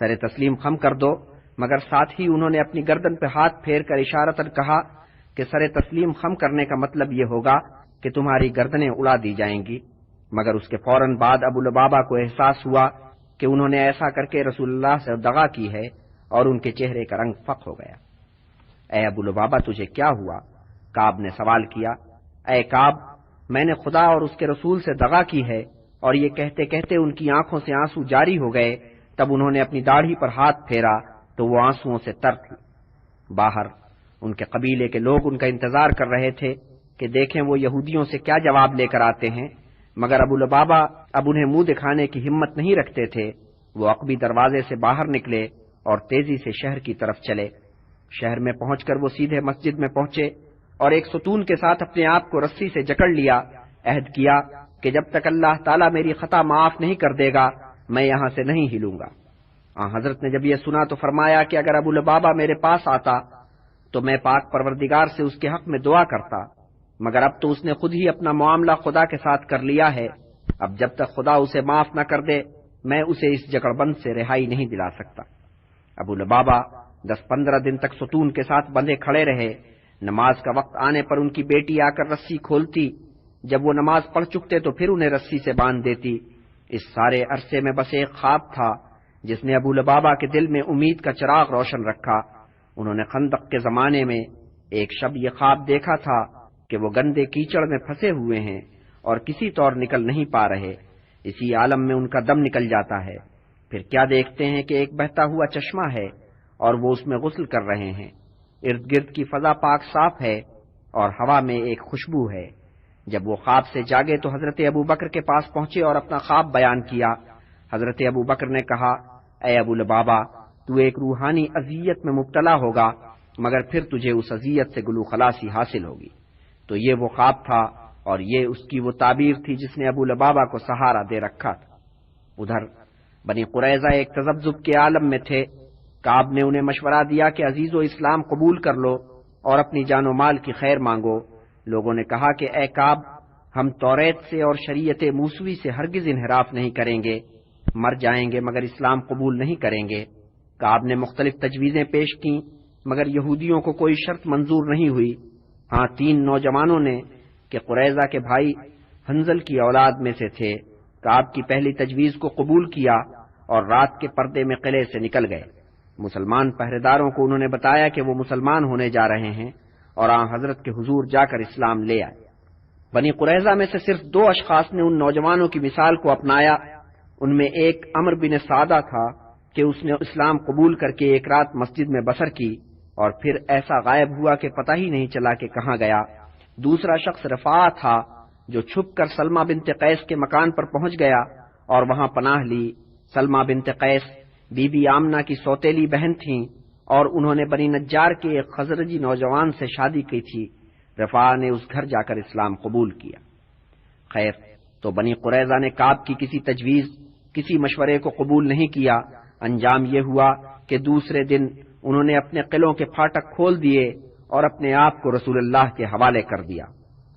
سر تسلیم خم کر دو۔ مگر ساتھ ہی انہوں نے اپنی گردن پہ ہاتھ پھیر کر اشارتاً کہا کہ سر تسلیم خم کرنے کا مطلب یہ ہوگا کہ تمہاری گردنیں اڑا دی جائیں گی۔ مگر اس کے فوراً بعد ابو لبابہ کو احساس ہوا کہ انہوں نے ایسا کر کے رسول اللہ سے دغا کی ہے، اور ان کے چہرے کا رنگ فق ہو گیا۔ اے ابو لبابہ، تجھے کیا ہوا؟ کعب نے سوال کیا۔ اے کعب، میں نے خدا اور اس کے رسول سے دغا کی ہے۔ اور یہ کہتے کہتے ان کی آنکھوں سے آنسو جاری ہو گئے۔ تب انہوں نے اپنی داڑھی پر ہاتھ پھیرا تو وہ آنسوؤں سے تر تھی۔ باہر ان کے قبیلے کے لوگ ان کا انتظار کر رہے تھے کہ دیکھیں وہ یہودیوں سے کیا جواب لے کر آتے ہیں، مگر ابو لبابہ اب انہیں منہ دکھانے کی ہمت نہیں رکھتے تھے۔ وہ عقبی دروازے سے باہر نکلے اور تیزی سے شہر کی طرف چلے۔ شہر میں پہنچ کر وہ سیدھے مسجد میں پہنچے اور ایک ستون کے ساتھ اپنے آپ کو رسی سے جکڑ لیا۔ عہد کیا کہ جب تک اللہ تعالیٰ میری خطا معاف نہیں کر دے گا، میں یہاں سے نہیں ہلوں گا۔ حضرت نے جب یہ سنا تو فرمایا کہ اگر ابو لبابہ میرے پاس آتا تو میں پاک پروردگار سے اس کے حق میں دعا کرتا، مگر اب تو اس نے خود ہی اپنا معاملہ خدا کے ساتھ کر لیا ہے۔ اب جب تک خدا اسے معاف نہ کر دے، میں اسے اس جکڑ بند سے رہائی نہیں دلا سکتا۔ ابو لبابہ 10-15 دن تک ستون کے ساتھ بندھے کھڑے رہے۔ نماز کا وقت آنے پر ان کی بیٹی آ کر رسی کھولتی۔ جب وہ نماز پڑھ چکتے تو پھر انہیں رسی سے باندھ دیتی۔ اس سارے عرصے میں بس ایک خواب تھا جس نے ابو لبابہ کے دل میں امید کا چراغ روشن رکھا۔ انہوں نے خندق کے زمانے میں ایک شب یہ خواب دیکھا تھا کہ وہ گندے کیچڑ میں پھنسے ہوئے ہیں اور کسی طور نکل نہیں پا رہے۔ اسی عالم میں ان کا دم نکل جاتا ہے۔ پھر کیا دیکھتے ہیں کہ ایک بہتا ہوا چشمہ ہے اور وہ اس میں غسل کر رہے ہیں۔ ارد گرد کی فضا پاک صاف ہے اور ہوا میں ایک خوشبو ہے۔ جب وہ خواب سے جاگے تو حضرت ابو بکر کے پاس پہنچے اور اپنا خواب بیان کیا۔ حضرت ابو بکر نے کہا، اے ابو لبابہ، تو ایک روحانی اذیت میں مبتلا ہوگا، مگر پھر تجھے اس اذیت سے گلو خلاصی حاصل ہوگی۔ تو یہ وہ خواب تھا اور یہ اس کی وہ تعبیر تھی جس نے ابو لبابہ کو سہارا دے رکھا تھا۔ ادھر بنی قریظہ ایک تذبذب کے عالم میں تھے۔ کعب نے انہیں مشورہ دیا کہ عزیز و اسلام قبول کر لو اور اپنی جان و مال کی خیر مانگو۔ لوگوں نے کہا کہ اے کعب، ہم توریت سے اور شریعت موسوی سے ہرگز انحراف نہیں کریں گے، مر جائیں گے مگر اسلام قبول نہیں کریں گے۔ کعب نے مختلف تجویزیں پیش کیں مگر یہودیوں کو کوئی شرط منظور نہیں ہوئی۔ ہاں، 3 نوجوانوں نے کہ قریظہ کے بھائی حنظل کی اولاد میں سے تھے، کعب کی پہلی تجویز کو قبول کیا اور رات کے پردے میں قلعے سے نکل گئے۔ مسلمان پہرےداروں کو انہوں نے بتایا کہ وہ مسلمان ہونے جا رہے ہیں اور حضرت کے حضور جا کر اسلام لے آئے۔ بنی قریظہ میں سے صرف 2 اشخاص نے ان نوجوانوں کی مثال کو اپنایا۔ ان میں ایک عمر بن سعدہ تھا کہ اس نے اسلام قبول کر کے ایک رات مسجد میں بسر کی اور پھر ایسا غائب ہوا کہ پتہ ہی نہیں چلا کہ کہاں گیا۔ دوسرا شخص رفاع تھا جو چھپ کر سلمہ بنت قیس کے مکان پر پہنچ گیا اور وہاں پناہ لی۔ سلمہ بنت قیس بی بی آمنہ کی سوتیلی بہن تھیں اور انہوں نے بنی نجار کے ایک خزرجی نوجوان سے شادی کی تھی۔ رفاع نے اس گھر جا کر اسلام قبول کیا۔ خیر، تو بنی قریظہ نے کعب کی کسی تجویز، کسی مشورے کو قبول نہیں کیا۔ انجام یہ ہوا کہ دوسرے دن انہوں نے اپنے قلعوں کے پھاٹک کھول دیے اور اپنے آپ کو رسول اللہ کے حوالے کر دیا۔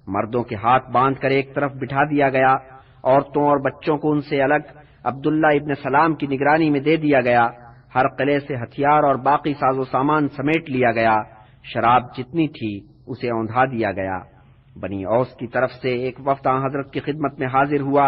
مردوں کے ہاتھ باندھ کر ایک طرف بٹھا دیا گیا، عورتوں اور بچوں کو ان سے الگ عبداللہ ابن سلام کی نگرانی میں دے دیا گیا۔ ہر قلعے سے ہتھیار اور باقی ساز و سامان سمیٹ لیا گیا۔ شراب جتنی تھی اسے اوندھا دیا گیا۔ بنی اوس کی طرف سے ایک وفد حضرت کی خدمت میں حاضر ہوا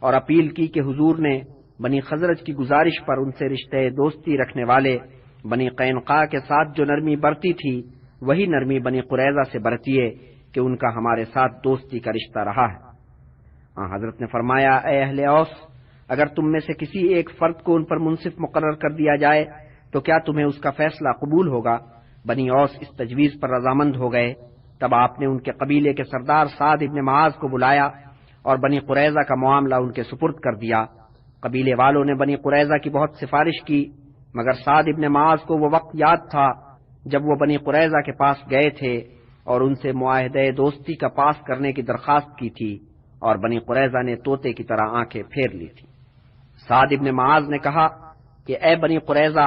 اور اپیل کی کہ حضور نے بنی خزرج کی گزارش پر ان سے رشتے دوستی رکھنے والے بنی قینقاع کے ساتھ جو نرمی برتی تھی وہی نرمی بنی قریظہ سے برتیے کہ ان کا ہمارے ساتھ دوستی کا رشتہ رہا ہے۔ حضرت نے فرمایا، اے اہل اوس، اگر تم میں سے کسی ایک فرد کو ان پر منصف مقرر کر دیا جائے تو کیا تمہیں اس کا فیصلہ قبول ہوگا؟ بنی اوس اس تجویز پر رضامند ہو گئے۔ تب آپ نے ان کے قبیلے کے سردار سعد ابن معاذ کو بلایا اور بنی قریظہ کا معاملہ ان کے سپرد کر دیا۔ قبیلے والوں نے بنی قریظہ کی بہت سفارش کی، مگر سعد ابن معاذ کو وہ وقت یاد تھا جب وہ بنی قریظہ کے پاس گئے تھے اور ان سے معاہدہ دوستی کا پاس کرنے کی درخواست کی تھی، اور بنی قریظہ نے طوطے کی طرح آنکھیں پھیر لی تھی۔ سعد ابن معاذ نے کہا کہ اے بنی قریظہ،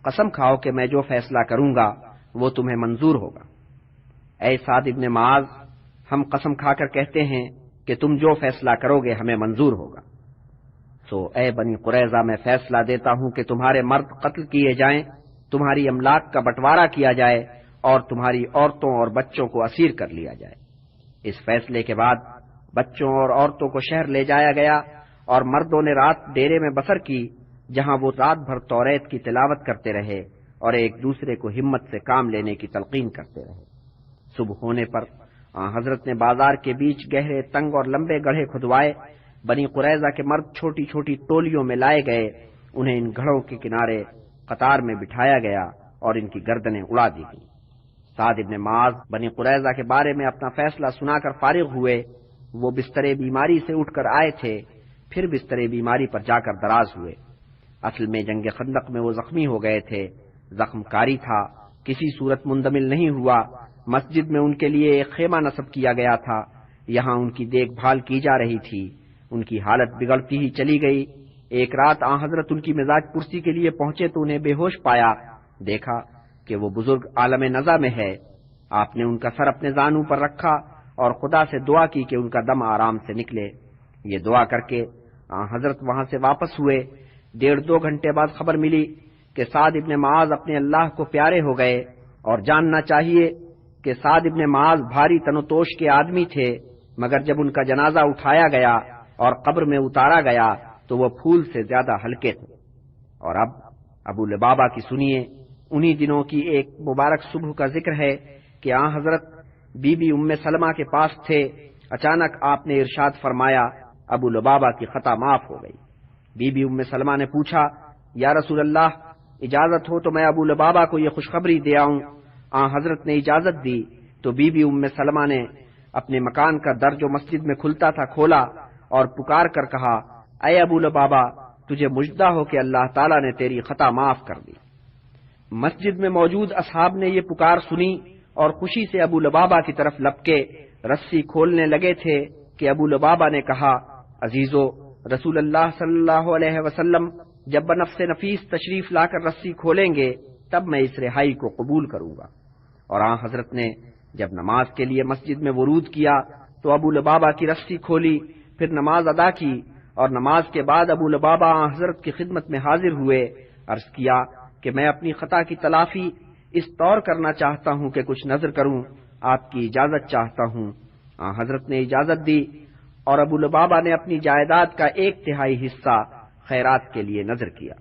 قسم کھاؤ کہ میں جو فیصلہ کروں گا وہ تمہیں منظور ہوگا۔ اے سعد ابن معاذ، ہم قسم کھا کر کہتے ہیں کہ تم جو فیصلہ کرو گے ہمیں منظور ہوگا۔ تو اے بنی قریظہ، میں فیصلہ دیتا ہوں کہ تمہارے مرد قتل کیے جائیں، تمہاری املاک کا بٹوارا کیا جائے اور تمہاری عورتوں اور بچوں کو اسیر کر لیا جائے۔ اس فیصلے کے بعد بچوں اور عورتوں کو شہر لے جایا گیا اور مردوں نے رات ڈیرے میں بسر کی، جہاں وہ رات بھر توریت کی تلاوت کرتے رہے اور ایک دوسرے کو ہمت سے کام لینے کی تلقین کرتے رہے۔ صبح ہونے پر حضرت نے بازار کے بیچ گہرے تنگ اور لمبے گڑھے کھدوائے۔ بنی قریظہ کے مرد چھوٹی چھوٹی ٹولیوں میں لائے گئے، انہیں ان گڑھوں کے کنارے قطار میں بٹھایا گیا اور ان کی گردنیں اڑا دی گئیں۔ سعد ابن معاذ بنی قریظہ کے بارے میں اپنا فیصلہ سنا کر فارغ ہوئے۔ وہ بستر بیماری سے اٹھ کر آئے تھے، پھر بستر بیماری پر جا کر دراز ہوئے۔ اصل میں جنگ خندق میں وہ زخمی ہو گئے تھے، زخم کاری تھا، کسی صورت مندمل نہیں ہوا۔ مسجد میں ان کے لیے ایک خیمہ نصب کیا گیا تھا، یہاں ان کی دیکھ بھال کی جا رہی تھی۔ ان کی حالت بگڑتی ہی چلی گئی۔ ایک رات حضرت ان کی مزاج پرسی کے لیے پہنچے تو انہیں بے ہوش پایا۔ دیکھا کہ وہ بزرگ عالم نزع میں ہے۔ آپ نے ان کا سر اپنے زانو پر رکھا اور خدا سے دعا کی کہ ان کا دم آرام سے نکلے۔ یہ دعا کر کے حضرت وہاں سے واپس ہوئے۔ 1.5-2 گھنٹے بعد خبر ملی کہ سعد ابن معاذ اپنے اللہ کو پیارے ہو گئے، اور جاننا چاہیے کہ سعد ابن معاذ بھاری تن و توش کے آدمی تھے، مگر جب ان کا جنازہ اٹھایا گیا اور قبر میں اتارا گیا تو وہ پھول سے زیادہ ہلکے تھے۔ اور اب ابو لبابہ کی سنیے۔ انہی دنوں کی ایک مبارک صبح کا ذکر ہے کہ حضرت بی بی ام سلمہ کے پاس تھے۔ اچانک آپ نے ارشاد فرمایا، ابو لبابہ کی خطا معاف ہو گئی۔ بی بی ام سلمہ نے پوچھا، یا رسول اللہ، اجازت ہو تو میں ابو لبابہ کو یہ خوشخبری دے آؤں؟ حضرت نے اجازت دی تو بی بی ام سلمہ نے اپنے مکان کا در جو مسجد میں کھلتا تھا کھولا اور پکار کر کہا، اے ابو لبابہ، تجھے مجدہ ہو کہ اللہ تعالیٰ نے تیری خطا معاف کر دی۔ مسجد میں موجود اصحاب نے یہ پکار سنی اور خوشی سے ابو لبابہ کی طرف لپکے رسی کھولنے لگے تھے کہ ابو لبابہ نے کہا، عزیزو، رسول اللہ صلی اللہ علیہ وسلم جب بنفس نفیس تشریف لا کر رسی کھولیں گے تب میں اس رہائی کو قبول کروں گا۔ اور حضرت نے جب نماز کے لیے مسجد میں ورود کیا تو ابو لبابہ کی رسی کھولی، پھر نماز ادا کی، اور نماز کے بعد ابو لبابہ حضرت کی خدمت میں حاضر ہوئے۔ عرض کیا کہ میں اپنی خطا کی تلافی اس طور کرنا چاہتا ہوں کہ کچھ نذر کروں، آپ کی اجازت چاہتا ہوں۔ حضرت نے اجازت دی اور ابو لبابہ نے اپنی جائیداد کا 1/3 حصہ خیرات کے لیے نذر کیا۔